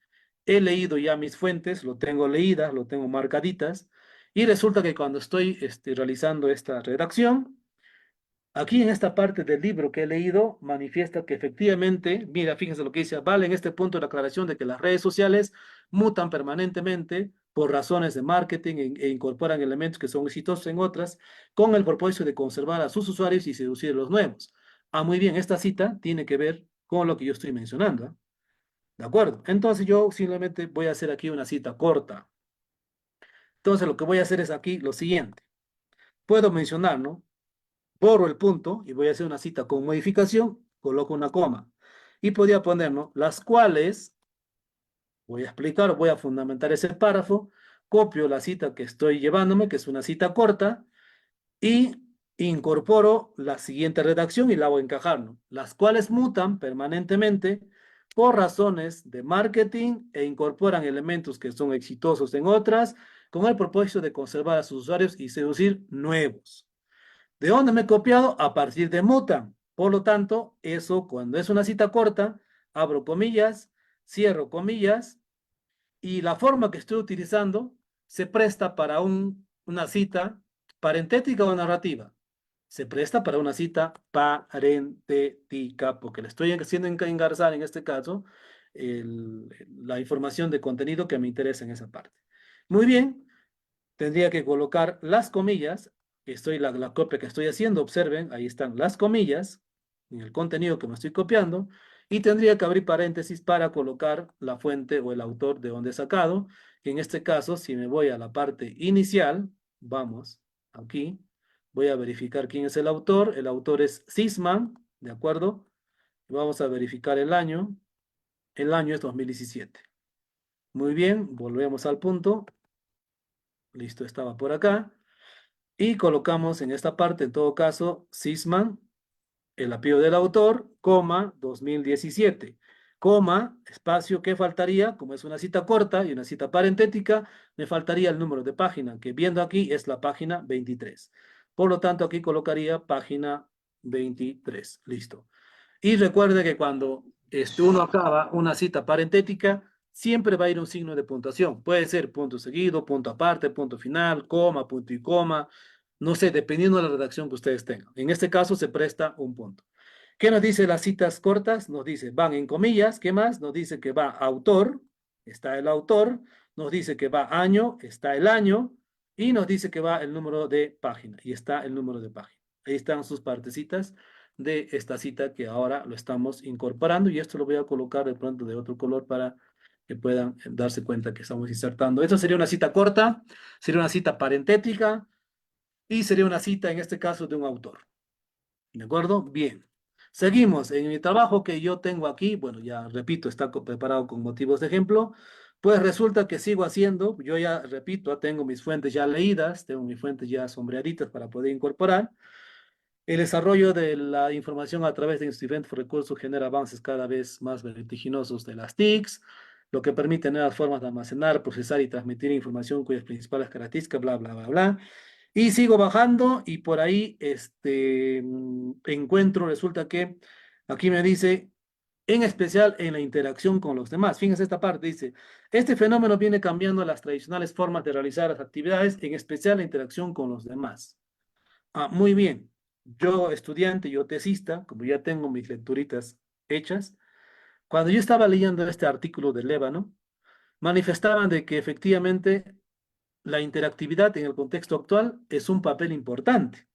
he leído ya mis fuentes, lo tengo leídas, lo tengo marcaditas, y resulta que cuando estoy realizando esta redacción, aquí en esta parte del libro que he leído, manifiesta que efectivamente, mira, fíjense lo que dice, vale en este punto la aclaración de que las redes sociales mutan permanentemente por razones de marketing e incorporan elementos que son exitosos en otras, con el propósito de conservar a sus usuarios y seducir a los nuevos. Ah, muy bien, esta cita tiene que ver con lo que yo estoy mencionando, ¿eh? ¿De acuerdo? Entonces yo simplemente voy a hacer aquí una cita corta. Entonces lo que voy a hacer es aquí lo siguiente. Puedo mencionar, ¿no? Borro el punto y voy a hacer una cita con modificación, coloco una coma. Y podría poner, ¿no? Las cuales, voy a explicar, voy a fundamentar ese párrafo, copio la cita que estoy llevándome, que es una cita corta, y incorporo la siguiente redacción y la hago encajar, ¿no? Las cuales mutan permanentemente por razones de marketing e incorporan elementos que son exitosos en otras, con el propósito de conservar a sus usuarios y seducir nuevos. ¿De dónde me he copiado? A partir de mutan. Por lo tanto, eso cuando es una cita corta, abro comillas, cierro comillas, y la forma que estoy utilizando se presta para una cita parentética o narrativa. Se presta para una cita parentética, porque le estoy haciendo engarzar en este caso la información de contenido que me interesa en esa parte. Muy bien, tendría que colocar las comillas, la copia que estoy haciendo, observen, ahí están las comillas en el contenido que me estoy copiando, y tendría que abrir paréntesis para colocar la fuente o el autor de donde he sacado, que en este caso, si me voy a la parte inicial, vamos, aquí, voy a verificar quién es el autor es Sisman, ¿de acuerdo? Vamos a verificar el año es 2017. Muy bien, volvemos al punto, listo, estaba por acá. Y colocamos en esta parte, en todo caso, Sisman, el apellido del autor, coma, 2017. Coma, espacio, ¿qué faltaría? Como es una cita corta y una cita parentética, me faltaría el número de página, que viendo aquí es la página 23. Por lo tanto, aquí colocaría página 23. Listo. Y recuerde que cuando uno acaba una cita parentética, siempre va a ir un signo de puntuación. Puede ser punto seguido, punto aparte, punto final, coma, punto y coma. No sé, dependiendo de la redacción que ustedes tengan. En este caso se presta un punto. ¿Qué nos dice las citas cortas? Nos dice, van en comillas. ¿Qué más? Nos dice que va autor, está el autor. Nos dice que va año, está el año. Y nos dice que va el número de página, y está el número de página. Ahí están sus partecitas de esta cita que ahora lo estamos incorporando, y esto lo voy a colocar de pronto de otro color para que puedan darse cuenta que estamos insertando. Esto sería una cita corta, sería una cita parentética y sería una cita en este caso de un autor. ¿De acuerdo? Bien. Seguimos. En mi trabajo que yo tengo aquí, bueno, ya repito, está preparado con motivos de ejemplo, pues resulta que sigo haciendo, yo ya repito, tengo mis fuentes ya leídas, tengo mis fuentes ya sombreaditas para poder incorporar. El desarrollo de la información a través de diferentes recursos genera avances cada vez más vertiginosos de las TICs, lo que permite nuevas formas de almacenar, procesar y transmitir información cuyas principales características, bla, bla, bla, bla. Y sigo bajando y por ahí encuentro, resulta que aquí me dice, en especial en la interacción con los demás. Fíjense esta parte, dice, este fenómeno viene cambiando las tradicionales formas de realizar las actividades, en especial la interacción con los demás. Ah, muy bien. Yo, estudiante, yo tesista, como ya tengo mis lecturitas hechas, cuando yo estaba leyendo este artículo de Lévano, manifestaban de que efectivamente la interactividad en el contexto actual es un papel importante.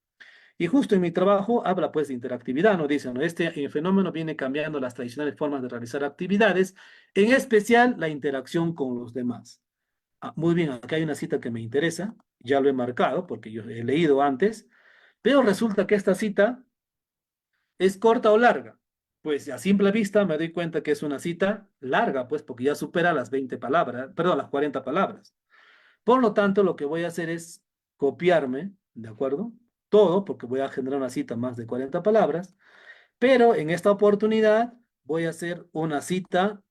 Y justo en mi trabajo habla pues de interactividad, ¿no? Dicen, ¿no? Este fenómeno viene cambiando las tradicionales formas de realizar actividades, en especial la interacción con los demás. Ah, muy bien, acá hay una cita que me interesa, ya lo he marcado porque yo he leído antes, pero resulta que esta cita es corta o larga. Pues a simple vista me doy cuenta que es una cita larga, pues porque ya supera las 20 palabras, perdón, las 40 palabras. Por lo tanto, lo que voy a hacer es copiarme, ¿de acuerdo? Todo, porque voy a generar una cita más de 40 palabras, pero en esta oportunidad voy a hacer una cita,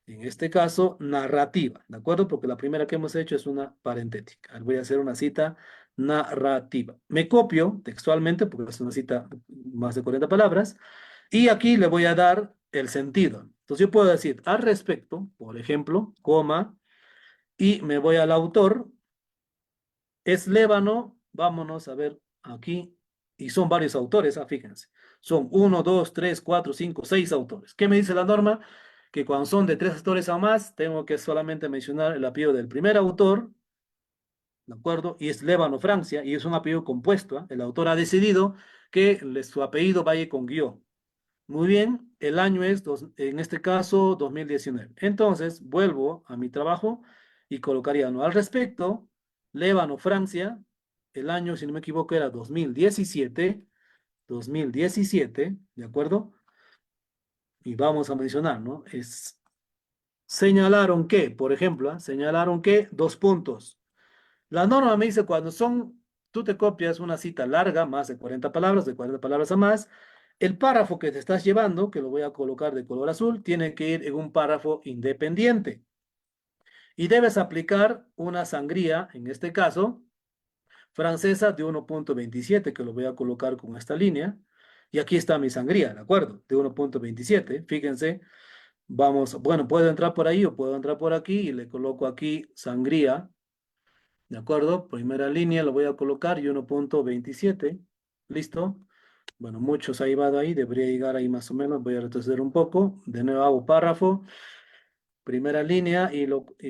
en este caso, narrativa, ¿de acuerdo? Porque la primera que hemos hecho es una parentética. Voy a hacer una cita narrativa. Me copio textualmente, porque es una cita más de 40 palabras, y aquí le voy a dar el sentido. Entonces yo puedo decir al respecto, por ejemplo, coma, y me voy al autor. Es Lébano, vámonos a ver aquí, y son varios autores, fíjense, son uno, dos, tres, cuatro, cinco, seis autores. ¿Qué me dice la norma? Que cuando son de tres autores o más, tengo que solamente mencionar el apellido del primer autor, ¿de acuerdo? Y es Lébano Francia, y es un apellido compuesto, ¿ah? El autor ha decidido que su apellido vaya con guión. Muy bien, el año es, en este caso, 2019. Entonces, vuelvo a mi trabajo y colocaría, ¿no? Al respecto, Lébano, Francia, el año, si no me equivoco, era 2017, ¿de acuerdo? Y vamos a mencionar, ¿no? Señalaron que, por ejemplo, señalaron que, dos puntos. La norma me dice cuando tú te copias una cita larga, más de 40 palabras, de 40 palabras a más, el párrafo que te estás llevando, que lo voy a colocar de color azul, tiene que ir en un párrafo independiente. Y debes aplicar una sangría, en este caso, francesa de 1.27, que lo voy a colocar con esta línea. Y aquí está mi sangría, ¿de acuerdo? De 1.27. Fíjense, vamos, bueno, puedo entrar por ahí o puedo entrar por aquí y le coloco aquí sangría. ¿De acuerdo? Primera línea lo voy a colocar y 1.27. ¿Listo? Bueno, muchos ha llevado ahí, debería llegar ahí más o menos. Voy a retroceder un poco. De nuevo hago párrafo. Primera línea y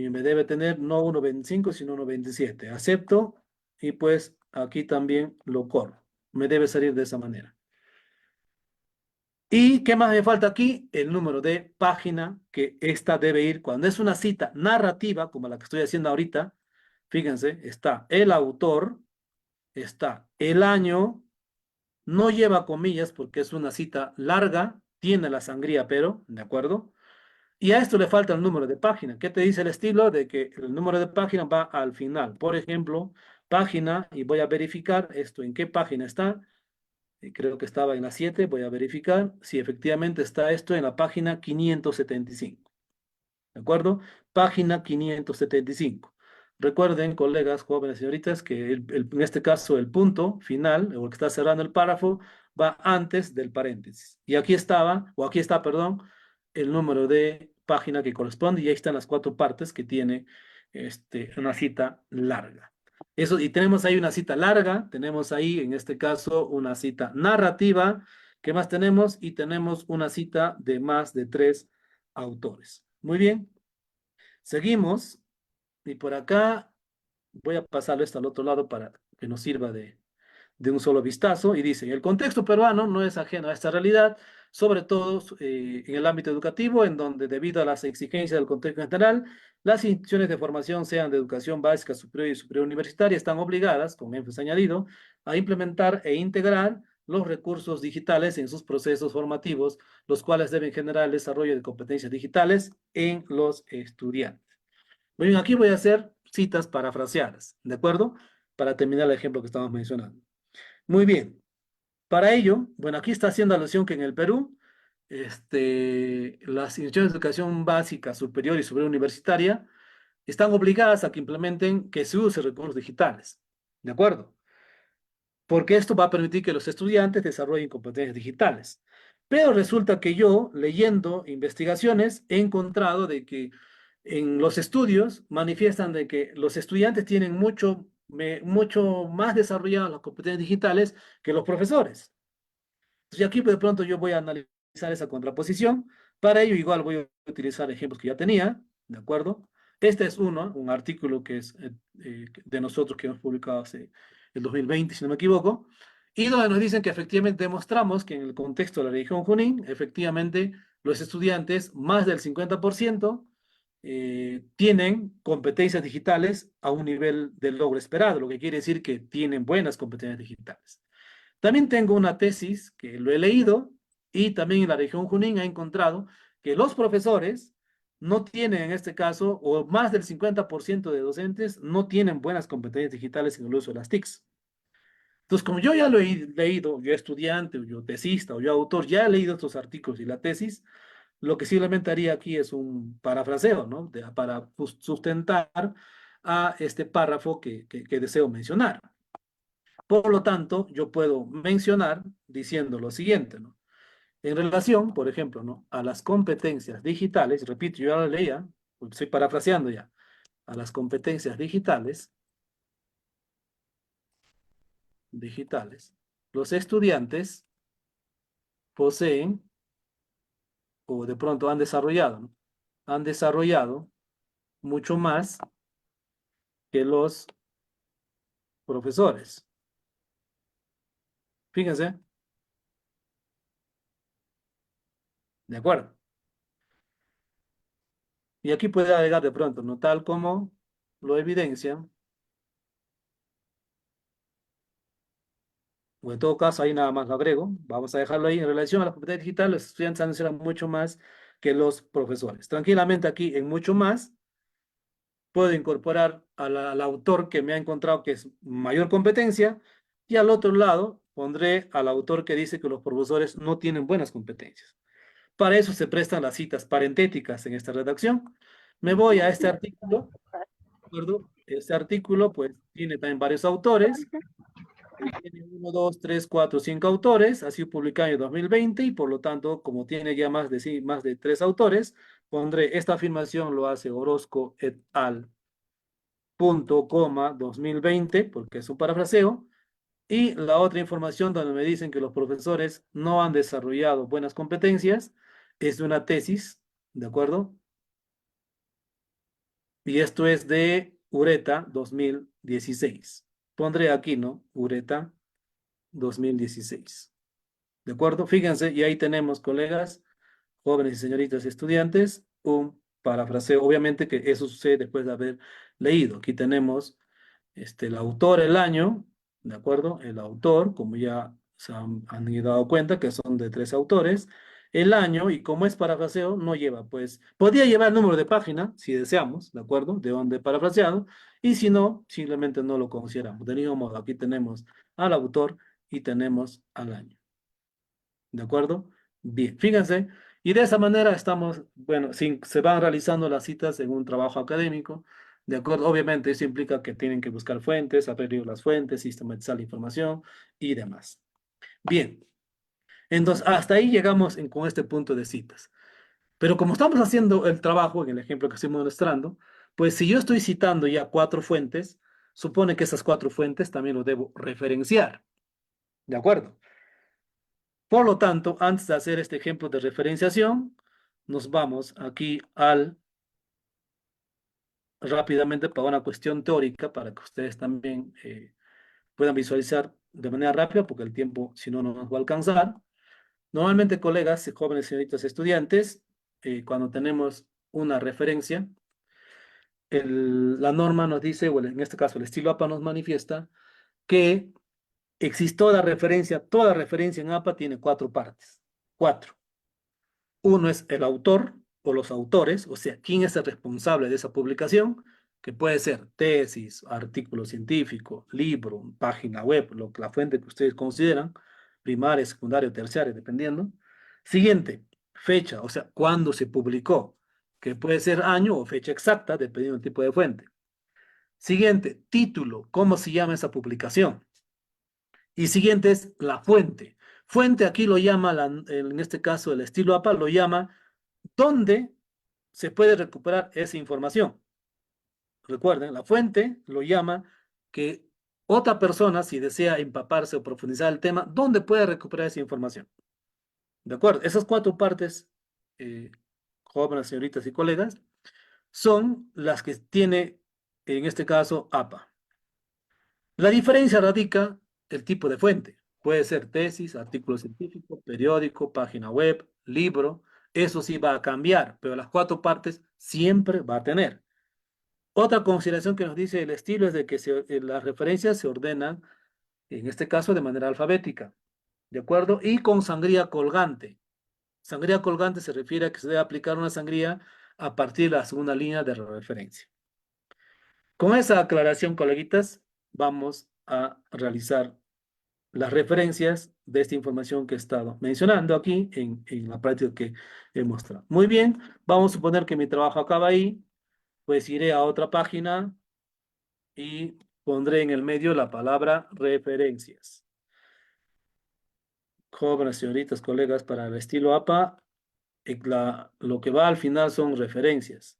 me debe tener no 1.25 sino 1.27. Acepto y pues aquí también lo corro. Me debe salir de esa manera. ¿Y qué más me falta aquí? El número de página que esta debe ir cuando es una cita narrativa, como la que estoy haciendo ahorita. Fíjense, está el autor, está el año, no lleva comillas porque es una cita larga, tiene la sangría, pero, ¿de acuerdo? Y a esto le falta el número de página. ¿Qué te dice el estilo? De que el número de página va al final. Por ejemplo, página, y voy a verificar esto en qué página está. Creo que estaba en la 7. Voy a verificar si efectivamente está esto en la página 575. ¿De acuerdo? Página 575. Recuerden, colegas, jóvenes, señoritas, que en este caso el punto final, o el que está cerrando el párrafo, va antes del paréntesis. Y aquí estaba, o aquí está, perdón, el número de página que corresponde, y ahí están las cuatro partes que tiene una cita larga. Eso, y tenemos ahí una cita larga, tenemos ahí, en este caso, una cita narrativa. ¿Qué más tenemos? Y tenemos una cita de más de tres autores. Muy bien, seguimos y por acá voy a pasarlo esto al otro lado para que nos sirva de un solo vistazo y dice, el contexto peruano no es ajeno a esta realidad, sobre todo en el ámbito educativo, en donde debido a las exigencias del contexto general, las instituciones de formación, sean de educación básica, superior y superior universitaria, están obligadas, con énfasis añadido, a implementar e integrar los recursos digitales en sus procesos formativos, los cuales deben generar el desarrollo de competencias digitales en los estudiantes. Muy bien, aquí voy a hacer citas parafraseadas, ¿de acuerdo? Para terminar el ejemplo que estamos mencionando. Muy bien. Para ello, bueno, aquí está haciendo alusión que en el Perú, las instituciones de educación básica, superior y superior universitaria están obligadas a que implementen que se use recursos digitales. ¿De acuerdo? Porque esto va a permitir que los estudiantes desarrollen competencias digitales. Pero resulta que yo, leyendo investigaciones, he encontrado de que en los estudios manifiestan de que los estudiantes tienen mucho más desarrolladas las competencias digitales que los profesores. Y aquí de pronto yo voy a analizar esa contraposición. Para ello igual voy a utilizar ejemplos que ya tenía, ¿de acuerdo? Este es un artículo que es de nosotros que hemos publicado hace el 2020, si no me equivoco, y donde nos dicen que efectivamente demostramos que en el contexto de la región Junín, efectivamente los estudiantes, más del 50%, tienen competencias digitales a un nivel de logro esperado, lo que quiere decir que tienen buenas competencias digitales. También tengo una tesis que lo he leído y también en la región Junín he encontrado que los profesores no tienen en este caso, o más del 50% de docentes no tienen buenas competencias digitales en el uso de las TICs. Entonces, como yo ya lo he leído, yo estudiante, o yo tesista, o yo autor, ya he leído estos artículos y la tesis, lo que simplemente haría aquí es un parafraseo, ¿no? Para sustentar a este párrafo que deseo mencionar. Por lo tanto, yo puedo mencionar diciendo lo siguiente, ¿no? En relación, por ejemplo, ¿no? A las competencias digitales, repito, yo ya lo leía, estoy parafraseando ya, a las competencias digitales, los estudiantes poseen, o de pronto han desarrollado, ¿no? Han desarrollado mucho más que los profesores. Fíjense, ¿de acuerdo? Y aquí puede agregar de pronto, ¿no? Tal como lo evidencia, o en todo caso, ahí nada más lo agrego. Vamos a dejarlo ahí. En relación a la competencia digital, los estudiantes han desarrollado mucho más que los profesores. Tranquilamente aquí en mucho más, puedo incorporar al autor que me ha encontrado que es mayor competencia y al otro lado pondré al autor que dice que los profesores no tienen buenas competencias. Para eso se prestan las citas parentéticas en esta redacción. Me voy a este artículo, ¿de acuerdo? Este artículo pues tiene también varios autores. Tiene uno, dos, tres, cuatro, cinco autores, ha sido publicado en el 2020 y por lo tanto, como tiene ya más de tres autores, pondré esta afirmación lo hace Orozco et al. Punto, coma, 2020, porque es un parafraseo, y la otra información donde me dicen que los profesores no han desarrollado buenas competencias, es de una tesis, ¿de acuerdo? Y esto es de Ureta 2016. Pondré aquí, ¿no? Ureta 2016. ¿De acuerdo? Fíjense, y ahí tenemos, colegas, jóvenes y señoritas estudiantes, un parafraseo. Obviamente que eso sucede después de haber leído. Aquí tenemos el autor, el año, ¿de acuerdo? El autor, como ya han dado cuenta que son de tres autores, el año, y como es parafraseo, no lleva, pues, podría llevar el número de página, si deseamos, ¿de acuerdo? De donde parafraseado, y si no, simplemente no lo consideramos. De ningún modo, aquí tenemos al autor y tenemos al año. ¿De acuerdo? Bien, fíjense, y de esa manera estamos, bueno, se van realizando las citas en un trabajo académico, ¿de acuerdo? Obviamente eso implica que tienen que buscar fuentes, abrir las fuentes, sistematizar la información y demás. Bien, entonces hasta ahí llegamos con este punto de citas. Pero como estamos haciendo el trabajo, en el ejemplo que estoy mostrando, pues si yo estoy citando ya cuatro fuentes, supone que esas cuatro fuentes también lo debo referenciar, ¿de acuerdo? Por lo tanto, antes de hacer este ejemplo de referenciación, nos vamos aquí rápidamente para una cuestión teórica para que ustedes también puedan visualizar de manera rápida, porque el tiempo, si no, no nos va a alcanzar. Normalmente, colegas, jóvenes, señoritas, estudiantes, cuando tenemos una referencia, la norma nos dice, o en este caso el estilo APA nos manifiesta, que existe toda referencia en APA tiene cuatro partes. Cuatro. Uno es el autor o los autores, o sea, quién es el responsable de esa publicación, que puede ser tesis, artículo científico, libro, página web, la fuente que ustedes consideran. primaria, secundaria o terciaria, dependiendo. Siguiente, fecha, o sea, cuándo se publicó, que puede ser año o fecha exacta, dependiendo del tipo de fuente. Siguiente, título, ¿cómo se llama esa publicación? Y siguiente es la fuente. Fuente aquí lo llama, en este caso el estilo APA, lo llama dónde se puede recuperar esa información. Recuerden, la fuente lo llama que otra persona, si desea empaparse o profundizar el tema, ¿dónde puede recuperar esa información? ¿De acuerdo? Esas cuatro partes, eh, jóvenes, señoritas y colegas, son las que tiene, en este caso, APA. La diferencia radica el tipo de fuente. Puede ser tesis, artículo científico, periódico, página web, libro. Eso sí va a cambiar, pero las cuatro partes siempre va a tener. Otra consideración que nos dice el estilo es de que las referencias se ordenan, en este caso, de manera alfabética, ¿de acuerdo? Y con sangría colgante. Sangría colgante se refiere a que se debe aplicar una sangría a partir de la segunda línea de referencia. Con esa aclaración, coleguitas, vamos a realizar las referencias de esta información que he estado mencionando aquí en la práctica que he mostrado. Muy bien, vamos a suponer que mi trabajo acaba ahí, pues iré a otra página y pondré en el medio la palabra referencias. Jóvenes, señoritas, colegas, para el estilo APA, lo que va al final son referencias.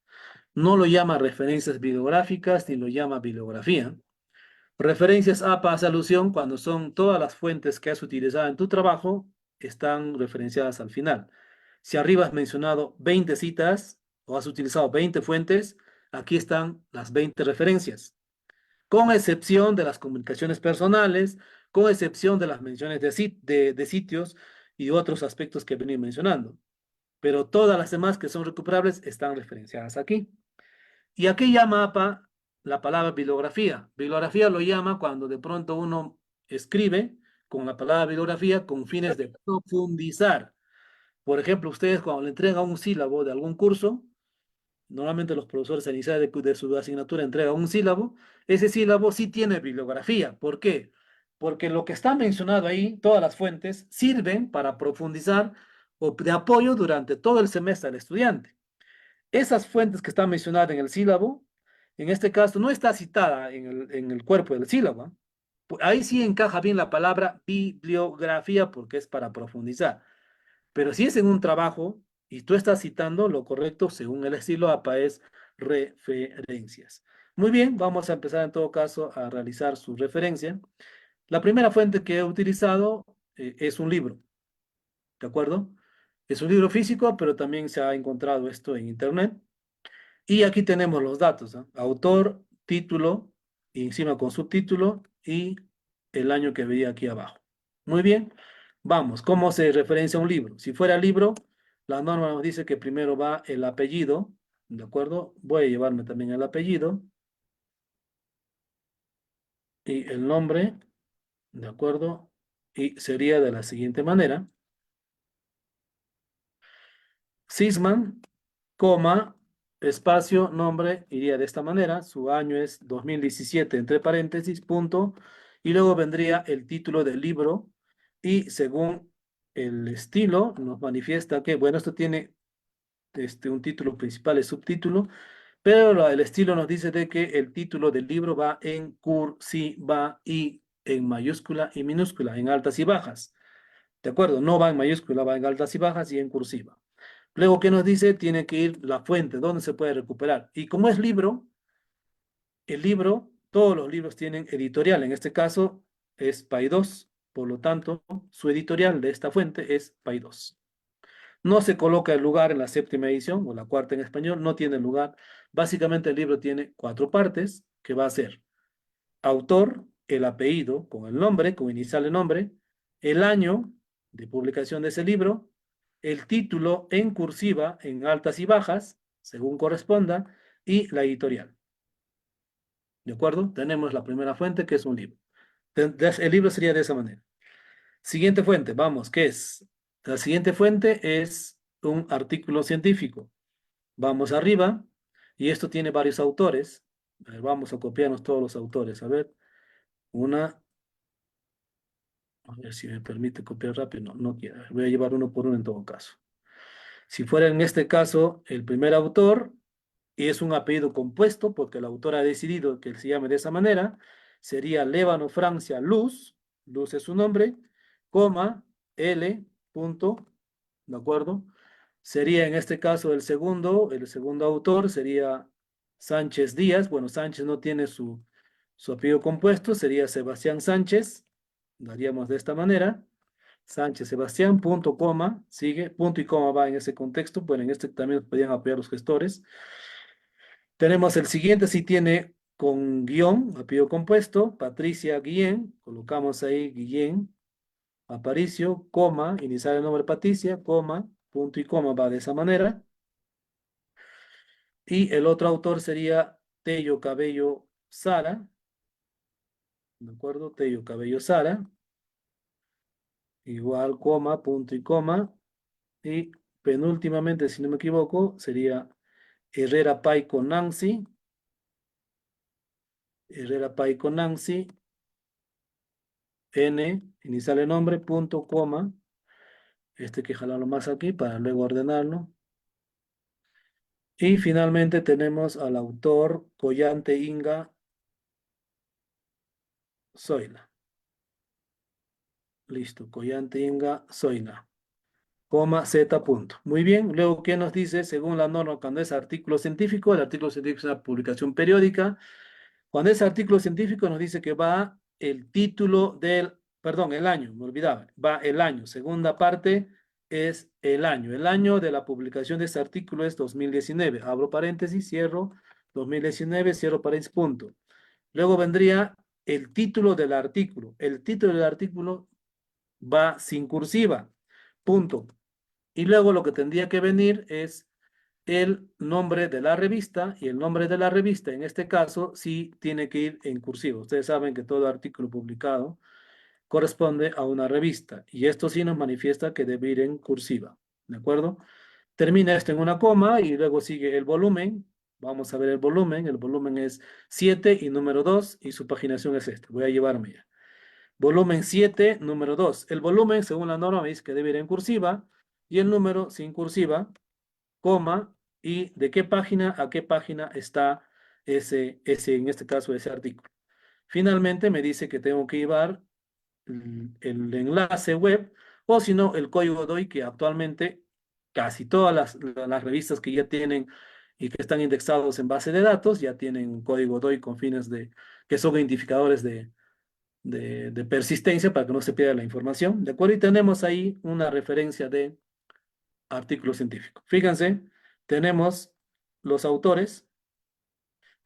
No lo llama referencias bibliográficas ni lo llama bibliografía. Referencias APA hace alusión cuando son todas las fuentes que has utilizado en tu trabajo están referenciadas al final. Si arriba has mencionado 20 citas o has utilizado 20 fuentes, aquí están las 20 referencias, con excepción de las comunicaciones personales, con excepción de las menciones de sitios y otros aspectos que he venido mencionando. Pero todas las demás que son recuperables están referenciadas aquí. Y aquí llama APA la palabra bibliografía. Bibliografía lo llama cuando de pronto uno escribe con la palabra bibliografía con fines de profundizar. Por ejemplo, ustedes cuando le entregan un sílabo de algún curso, normalmente los profesores al iniciar de su asignatura entregan un sílabo, ese sílabo sí tiene bibliografía. ¿Por qué? Porque lo que está mencionado ahí, todas las fuentes, sirven para profundizar o de apoyo durante todo el semestre al estudiante. Esas fuentes que están mencionadas en el sílabo, en este caso no está citada en el cuerpo del sílabo. Ahí sí encaja bien la palabra bibliografía porque es para profundizar. Pero si es en un trabajo y tú estás citando, lo correcto según el estilo APA es referencias. Muy bien, vamos a empezar en todo caso a realizar su referencia. La primera fuente que he utilizado es un libro, ¿de acuerdo? Es un libro físico, pero también se ha encontrado esto en internet. Y aquí tenemos los datos, ¿ah? Autor, título, y encima con subtítulo y el año que veía aquí abajo. Muy bien, vamos, ¿cómo se referencia un libro? Si fuera libro, la norma nos dice que primero va el apellido, ¿de acuerdo? Voy a llevarme también el apellido y el nombre, ¿de acuerdo? Y sería de la siguiente manera. Sisman, coma, espacio, nombre, iría de esta manera. Su año es 2017, entre paréntesis, punto. Y luego vendría el título del libro. Y según el estilo, nos manifiesta que, bueno, esto tiene un título principal y subtítulo, pero el estilo nos dice de que el título del libro va en cursiva y en mayúscula y minúscula, en altas y bajas. ¿De acuerdo? No va en mayúscula, va en altas y bajas y en cursiva. Luego, ¿qué nos dice? Tiene que ir la fuente, ¿dónde se puede recuperar? Y como es libro, el libro, todos los libros tienen editorial. En este caso es Paidós. Por lo tanto, su editorial de esta fuente es Paidós. No se coloca el lugar en la séptima edición o la cuarta en español, no tiene lugar. Básicamente el libro tiene cuatro partes, que va a ser autor, el apellido con el nombre, con inicial de nombre, el año de publicación de ese libro, el título en cursiva, en altas y bajas, según corresponda, y la editorial. ¿De acuerdo? Tenemos la primera fuente, que es un libro. El libro sería de esa manera. Siguiente fuente, vamos, ¿qué es? La siguiente fuente es un artículo científico. Vamos arriba, y esto tiene varios autores. A ver, vamos a copiarnos todos los autores. A ver, una, A ver si me permite copiar rápido. No, no quiero. Voy a llevar uno por uno en todo caso. Si fuera en este caso el primer autor, y es un apellido compuesto, porque el autor ha decidido que se llame de esa manera, sería Lévano Francia Luz, Luz es su nombre, coma, L, punto, ¿de acuerdo? Sería en este caso el segundo autor sería Sánchez Díaz. Bueno, Sánchez no tiene su apellido compuesto, sería Sebastián Sánchez. Daríamos de esta manera. Sánchez Sebastián, punto, coma, sigue, punto y coma va en ese contexto. Bueno, en este también podrían apoyar los gestores. Tenemos el siguiente, si tiene con guión, apellido compuesto, Patricia Guillén, colocamos ahí Guillén, Aparicio, coma, iniciar el nombre Patricia, coma, punto y coma va de esa manera. Y el otro autor sería Tello Cabello Sara, ¿de acuerdo? Tello Cabello Sara, igual coma, punto y coma. Y penúltimamente, si no me equivoco, sería Herrera Paico Nancy, Herrera Paico Nancy, N, inicial el nombre, punto, coma. Este hay que jalarlo más aquí para luego ordenarlo. Y finalmente tenemos al autor Collante Inga Zoila. Listo, Collante Inga Zoila. Coma, Z punto. Muy bien, luego, ¿qué nos dice? Según la norma, cuando es artículo científico, el artículo científico es una publicación periódica. Cuando es artículo científico, nos dice que va el título del, perdón, el año, me olvidaba, va el año. Segunda parte es el año. El año de la publicación de este artículo es 2019. Abro paréntesis, cierro, 2019, cierro paréntesis, punto. Luego vendría el título del artículo. El título del artículo va sin cursiva, punto. Y luego lo que tendría que venir es el nombre de la revista, y el nombre de la revista en este caso sí tiene que ir en cursivo. Ustedes saben que todo artículo publicado corresponde a una revista y esto sí nos manifiesta que debe ir en cursiva. ¿De acuerdo? Termina esto en una coma y luego sigue el volumen. Vamos a ver el volumen. El volumen es 7 y número 2 y su paginación es esta. Voy a llevarme ya. Volumen 7, número 2. El volumen, según la norma, me dice que debe ir en cursiva y el número sin cursiva, coma, y de qué página a qué página está en este caso, ese artículo. Finalmente me dice que tengo que llevar el enlace web o si no, el código DOI que actualmente casi todas las revistas que ya tienen y que están indexados en base de datos ya tienen un código DOI con fines que son identificadores de persistencia para que no se pierda la información. ¿De acuerdo? Y tenemos ahí una referencia de artículo científico. Fíjense, tenemos los autores,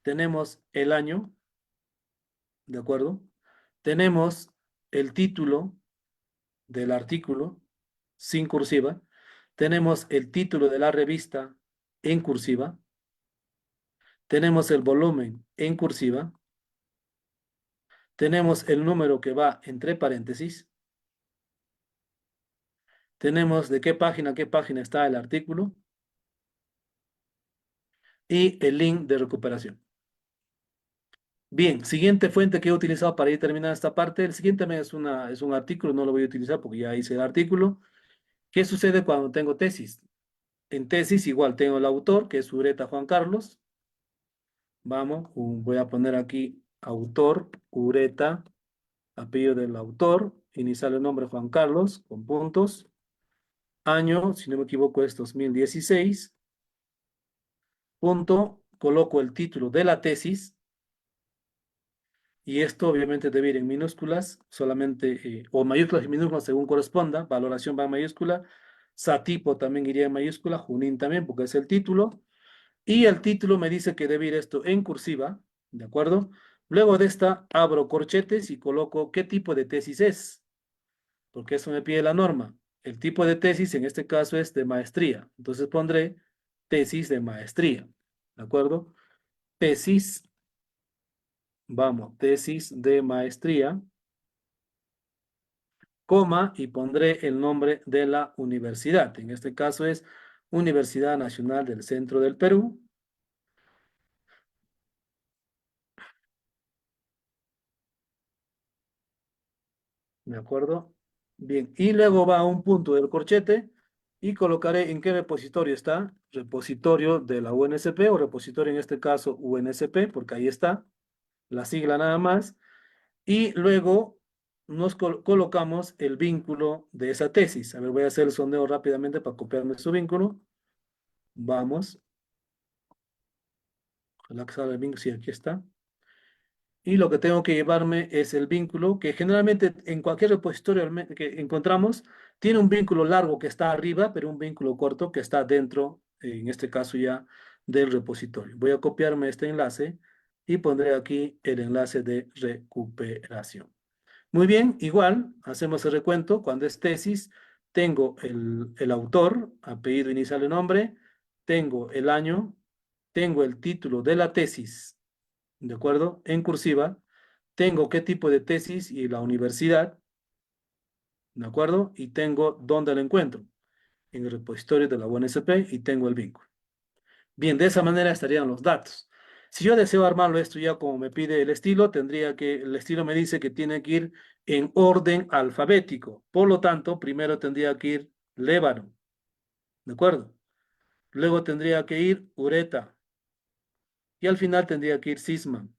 tenemos el año, ¿de acuerdo? Tenemos el título del artículo sin cursiva, tenemos el título de la revista en cursiva, tenemos el volumen en cursiva, tenemos el número que va entre paréntesis, tenemos de qué página está el artículo y el link de recuperación. Bien, siguiente fuente que he utilizado para ir terminando esta parte. El siguiente es un artículo, no lo voy a utilizar porque ya hice el artículo. ¿Qué sucede cuando tengo tesis? En tesis igual tengo el autor, que es Ureta Juan Carlos. Vamos, voy a poner aquí autor, Ureta, apellido del autor, inicial el nombre Juan Carlos, con puntos. Año, si no me equivoco, es 2016. Punto, coloco el título de la tesis. Y esto obviamente debe ir en minúsculas, solamente, o mayúsculas y minúsculas según corresponda. Valoración va en mayúscula. Satipo también iría en mayúscula. Junín también, porque es el título. Y el título me dice que debe ir esto en cursiva, ¿de acuerdo? Luego de esta, abro corchetes y coloco qué tipo de tesis es, porque eso me pide la norma. El tipo de tesis en este caso es de maestría. Entonces pondré tesis de maestría, ¿de acuerdo? Tesis, vamos, tesis de maestría, coma, y pondré el nombre de la universidad. En este caso es Universidad Nacional del Centro del Perú. ¿De acuerdo? Bien, y luego va a un punto del corchete y colocaré en qué repositorio está, repositorio de la UNSP o repositorio en este caso UNSP, porque ahí está la sigla nada más, y luego nos colocamos el vínculo de esa tesis. A ver, voy a hacer el sondeo rápidamente para copiarme su vínculo. Vamos, ojalá que salga el vínculo, sí, aquí está. Y lo que tengo que llevarme es el vínculo, que generalmente en cualquier repositorio que encontramos, tiene un vínculo largo que está arriba, pero un vínculo corto que está dentro, en este caso ya, del repositorio. Voy a copiarme este enlace y pondré aquí el enlace de recuperación. Muy bien, igual, hacemos el recuento. Cuando es tesis, tengo el autor, apellido, inicial y nombre, tengo el año, tengo el título de la tesis, ¿de acuerdo? En cursiva, tengo qué tipo de tesis y la universidad, ¿de acuerdo? Y tengo dónde lo encuentro, en el repositorio de la UNSP y tengo el vínculo. Bien, de esa manera estarían los datos. Si yo deseo armarlo esto ya como me pide el estilo, el estilo me dice que tiene que ir en orden alfabético. Por lo tanto, primero tendría que ir Lébano, ¿de acuerdo? Luego tendría que ir Ureta y al final tendría que ir Sisman.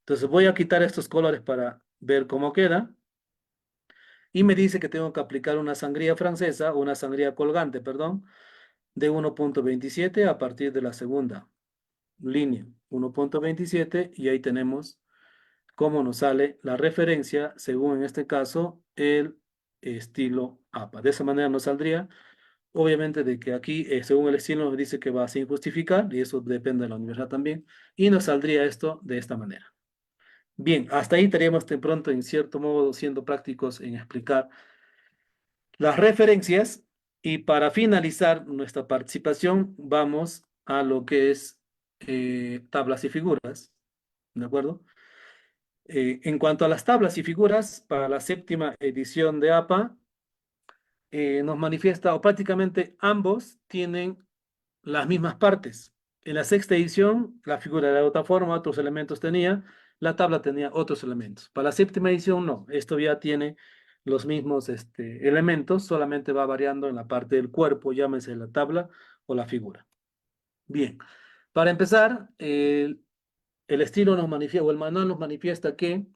Entonces voy a quitar estos colores para ver cómo queda. Y me dice que tengo que aplicar una sangría francesa, una sangría colgante, perdón, de 1.27 a partir de la segunda línea, 1.27, y ahí tenemos cómo nos sale la referencia, según en este caso, el estilo APA. De esa manera nos saldría, obviamente, de que aquí, según el estilo, nos dice que va sin justificar, y eso depende de la universidad también, y nos saldría esto de esta manera. Bien, hasta ahí estaríamos de pronto, en cierto modo, siendo prácticos en explicar las referencias, y para finalizar nuestra participación vamos a lo que es tablas y figuras, ¿de acuerdo? En cuanto a las tablas y figuras, para la séptima edición de APA, nos manifiesta, o prácticamente ambos tienen las mismas partes. En la sexta edición, la figura era de otra forma, otros elementos tenía, la tabla tenía otros elementos. Para la séptima edición, no, esto ya tiene los mismos elementos, solamente va variando en la parte del cuerpo, llámese la tabla o la figura. Bien, para empezar, el estilo nos manifiesta, o el manual nos manifiesta que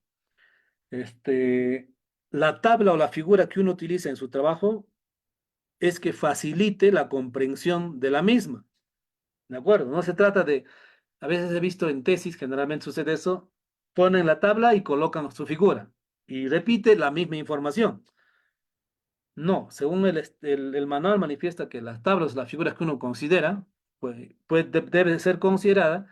la tabla o la figura que uno utiliza en su trabajo es que facilite la comprensión de la misma. ¿De acuerdo? No se trata de, a veces he visto en tesis, generalmente sucede eso, ponen la tabla y colocan su figura y repite la misma información. No, según el manual manifiesta que las tablas, las figuras que uno considera, debe ser considerada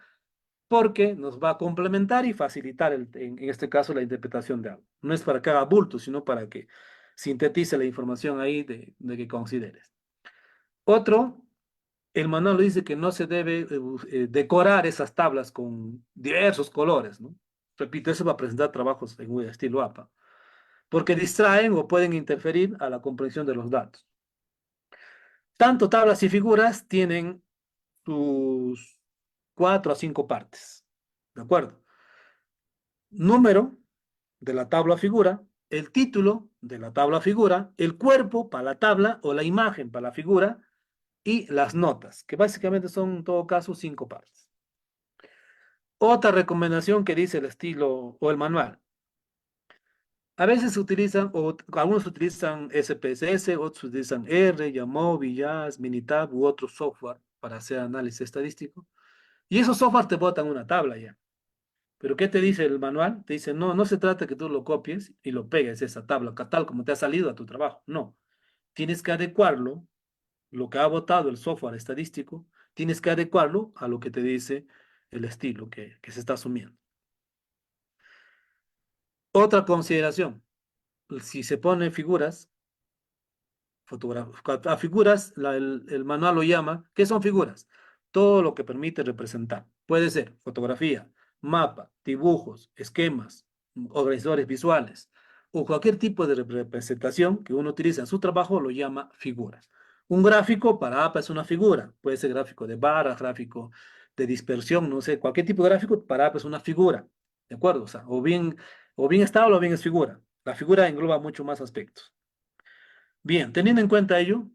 porque nos va a complementar y facilitar, en este caso, la interpretación de algo. No es para que haga bulto, sino para que sintetice la información ahí de que consideres. Otro, el manual dice que no se debe decorar esas tablas con diversos colores, ¿no? Repito, eso va a presentar trabajos en un estilo APA, porque distraen o pueden interferir a la comprensión de los datos. Tanto tablas y figuras tienen sus 4 a 5 partes, ¿de acuerdo? Número de la tabla figura, el título de la tabla figura, el cuerpo para la tabla o la imagen para la figura y las notas, que básicamente son en todo caso 5 partes. Otra recomendación que dice el estilo o el manual. A veces se utilizan, o algunos utilizan SPSS, otros utilizan R, Yamovi, Jazz, Minitab u otro software para hacer análisis estadístico. Y esos softwares te botan una tabla ya. Pero ¿qué te dice el manual? Te dice, no, no se trata que tú lo copies y lo pegues esa tabla, tal como te ha salido a tu trabajo. No, tienes que adecuarlo, lo que ha votado el software estadístico, tienes que adecuarlo a lo que te dice el estilo que se está asumiendo. Otra consideración, si se ponen figuras, a figuras, el manual lo llama, ¿qué son figuras? Todo lo que permite representar. Puede ser fotografía, mapa, dibujos, esquemas, organizadores visuales o cualquier tipo de representación que uno utiliza en su trabajo lo llama figuras. Un gráfico para APA es una figura, puede ser gráfico de barras, gráfico de dispersión, no sé, cualquier tipo de gráfico para APA es una figura, ¿de acuerdo? O sea, o bien estable o bien es figura. La figura engloba mucho más aspectos. Bien, teniendo en cuenta ello,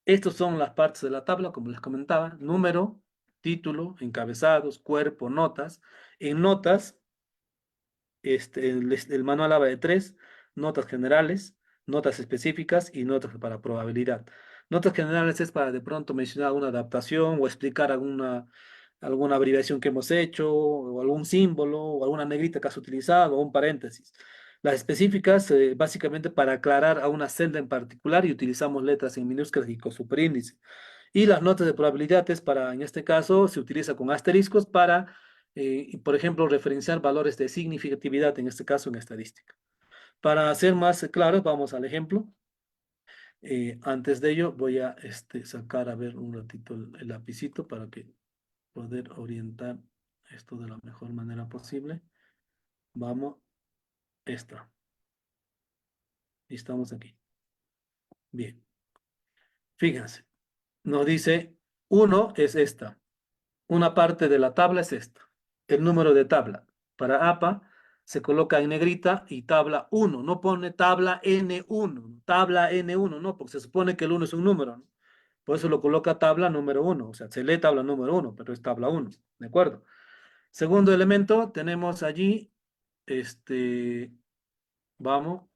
estas son las partes de la tabla, como les comentaba, número, título, encabezados, cuerpo, notas. En notas, el manual habla de tres: notas generales, notas específicas y notas para probabilidad. Notas generales es para de pronto mencionar alguna adaptación o explicar alguna abreviación que hemos hecho, o algún símbolo, o alguna negrita que has utilizado, o un paréntesis. Las específicas, básicamente para aclarar a una celda en particular y utilizamos letras en minúsculas y con superíndice. Y las notas de probabilidad es para, en este caso, se utiliza con asteriscos para, por ejemplo, referenciar valores de significatividad, en este caso en estadística. Para ser más claros, vamos al ejemplo. Antes de ello, voy a sacar a ver un ratito el lapicito para que poder orientar esto de la mejor manera posible. Vamos, esta. Y estamos aquí. Bien. Fíjense, nos dice, uno es esta. Una parte de la tabla es esta. El número de tabla. Para APA se coloca en negrita y tabla uno. No pone tabla N1. Tabla N1, no, porque se supone que el uno es un número, ¿no? Por eso lo coloca tabla número uno. O sea, se lee tabla número uno, pero es tabla uno. ¿De acuerdo? Segundo elemento, tenemos allí, vamos,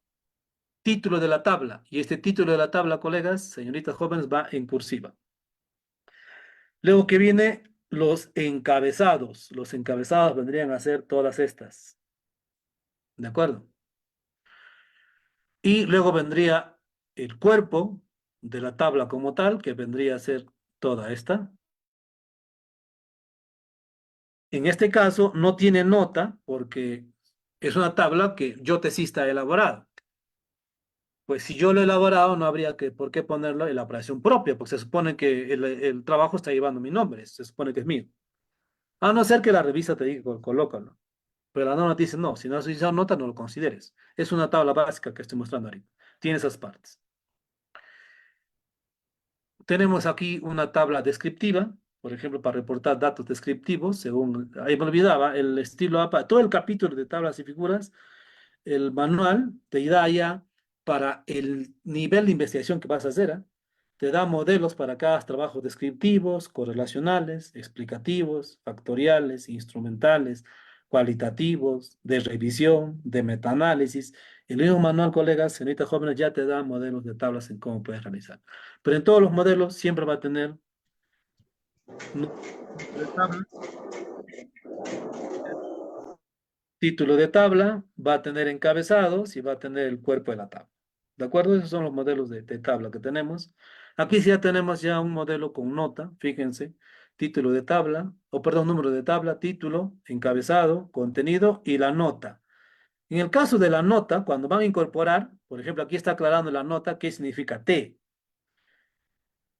título de la tabla. Y este título de la tabla, colegas, señoritas jóvenes, va en cursiva. Luego que viene los encabezados. Los encabezados vendrían a ser todas estas. ¿De acuerdo? Y luego vendría el cuerpo de la tabla como tal, que vendría a ser toda esta. En este caso no tiene nota porque es una tabla que yo tesista he elaborado. Pues si yo lo he elaborado, no habría por qué ponerlo en la operación propia, porque se supone que el trabajo está llevando mi nombre, se supone que es mío. A no ser que la revista te diga, colócalo. Pero la norma te dice, no, si no has utilizado nota, no lo consideres. Es una tabla básica que estoy mostrando ahorita. Tiene esas partes. Tenemos aquí una tabla descriptiva, por ejemplo, para reportar datos descriptivos, según, ahí me olvidaba, el estilo APA, todo el capítulo de tablas y figuras, el manual te da ya para el nivel de investigación que vas a hacer, ¿ah? Te da modelos para cada trabajo descriptivos, correlacionales, explicativos, factoriales, instrumentales, cualitativos, de revisión, de metaanálisis. El mismo manual, colegas, señoritas jóvenes, ya te da modelos de tablas en cómo puedes realizar. Pero en todos los modelos siempre va a tener número de tabla, título de tabla, va a tener encabezados y va a tener el cuerpo de la tabla. ¿De acuerdo? Esos son los modelos de tabla que tenemos. Aquí sí ya tenemos ya un modelo con nota, fíjense, título de tabla, o perdón, número de tabla, título, encabezado, contenido y la nota. En el caso de la nota, cuando van a incorporar, por ejemplo, aquí está aclarando la nota, ¿qué significa T?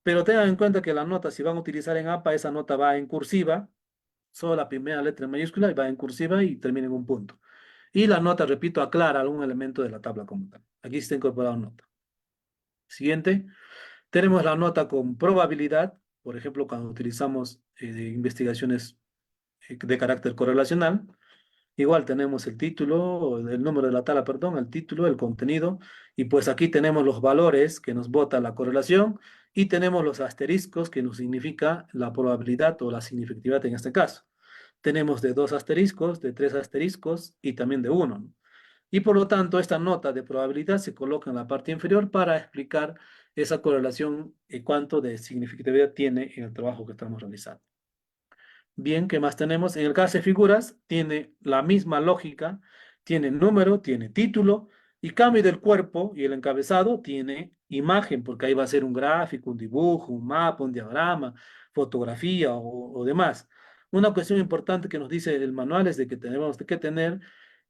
Pero tengan en cuenta que la nota, si van a utilizar en APA, esa nota va en cursiva, solo la primera letra en mayúscula y va en cursiva y termina en un punto. Y la nota, repito, aclara algún elemento de la tabla como tal. Aquí está incorporada nota. Siguiente, tenemos la nota con probabilidad, por ejemplo, cuando utilizamos investigaciones de carácter correlacional. Igual tenemos el título, el número de la tabla, perdón, el título, el contenido, y pues aquí tenemos los valores que nos bota la correlación y tenemos los asteriscos que nos significa la probabilidad o la significatividad en este caso. Tenemos de 2 asteriscos, de 3 asteriscos y también de uno, ¿no? Y por lo tanto, esta nota de probabilidad se coloca en la parte inferior para explicar esa correlación y cuánto de significatividad tiene en el trabajo que estamos realizando. Bien, ¿qué más tenemos? En el caso de figuras, tiene la misma lógica, tiene número, tiene título, y cambio del cuerpo y el encabezado tiene imagen, porque ahí va a ser un gráfico, un dibujo, un mapa, un diagrama, fotografía o demás. Una cuestión importante que nos dice el manual es de que tenemos que tener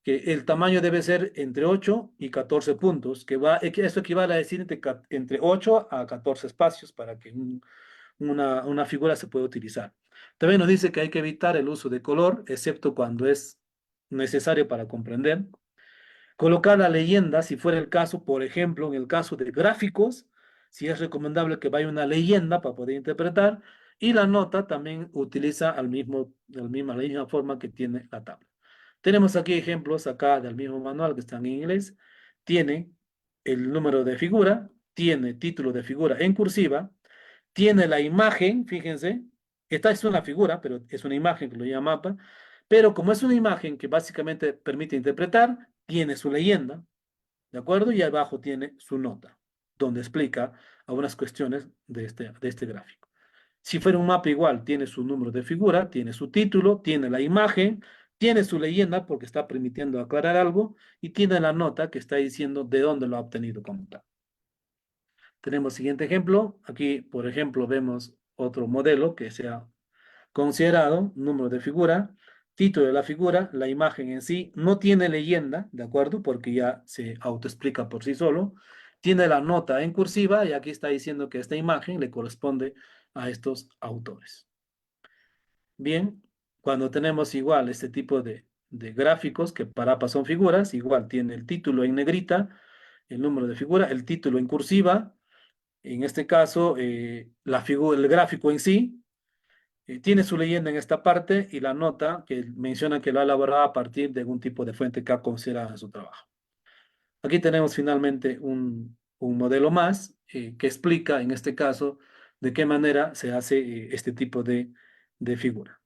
que el tamaño debe ser entre 8 y 14 puntos, que eso equivale a decir entre 8 a 14 espacios para que una figura se pueda utilizar. También nos dice que hay que evitar el uso de color, excepto cuando es necesario para comprender. Colocar la leyenda, si fuera el caso, por ejemplo, en el caso de gráficos, si es recomendable que vaya una leyenda para poder interpretar. Y la nota también utiliza la misma forma que tiene la tabla. Tenemos aquí ejemplos acá del mismo manual que están en inglés. tiene el número de figura, tiene título de figura en cursiva, tiene la imagen, fíjense, esta es una figura, pero es una imagen que lo llama mapa, pero como es una imagen que básicamente permite interpretar, tiene su leyenda, ¿de acuerdo? Y abajo tiene su nota, donde explica algunas cuestiones de este gráfico. Si fuera un mapa igual, tiene su número de figura, tiene su título, tiene la imagen, tiene su leyenda porque está permitiendo aclarar algo y tiene la nota que está diciendo de dónde lo ha obtenido como tal. Tenemos siguiente ejemplo. Aquí, por ejemplo, vemos otro modelo que se ha considerado, número de figura, título de la figura, la imagen en sí no tiene leyenda, ¿de acuerdo? Porque ya se autoexplica por sí solo. Tiene la nota en cursiva y aquí está diciendo que esta imagen le corresponde a estos autores. Bien, cuando tenemos igual este tipo de gráficos que para APA son figuras, igual tiene el título en negrita, el número de figura, el título en cursiva, en este caso la figura, el gráfico en sí, tiene su leyenda en esta parte y la nota que menciona que lo ha elaborado a partir de algún tipo de fuente que ha considerado en su trabajo. Aquí tenemos finalmente un modelo más que explica en este caso de qué manera se hace este tipo de figura.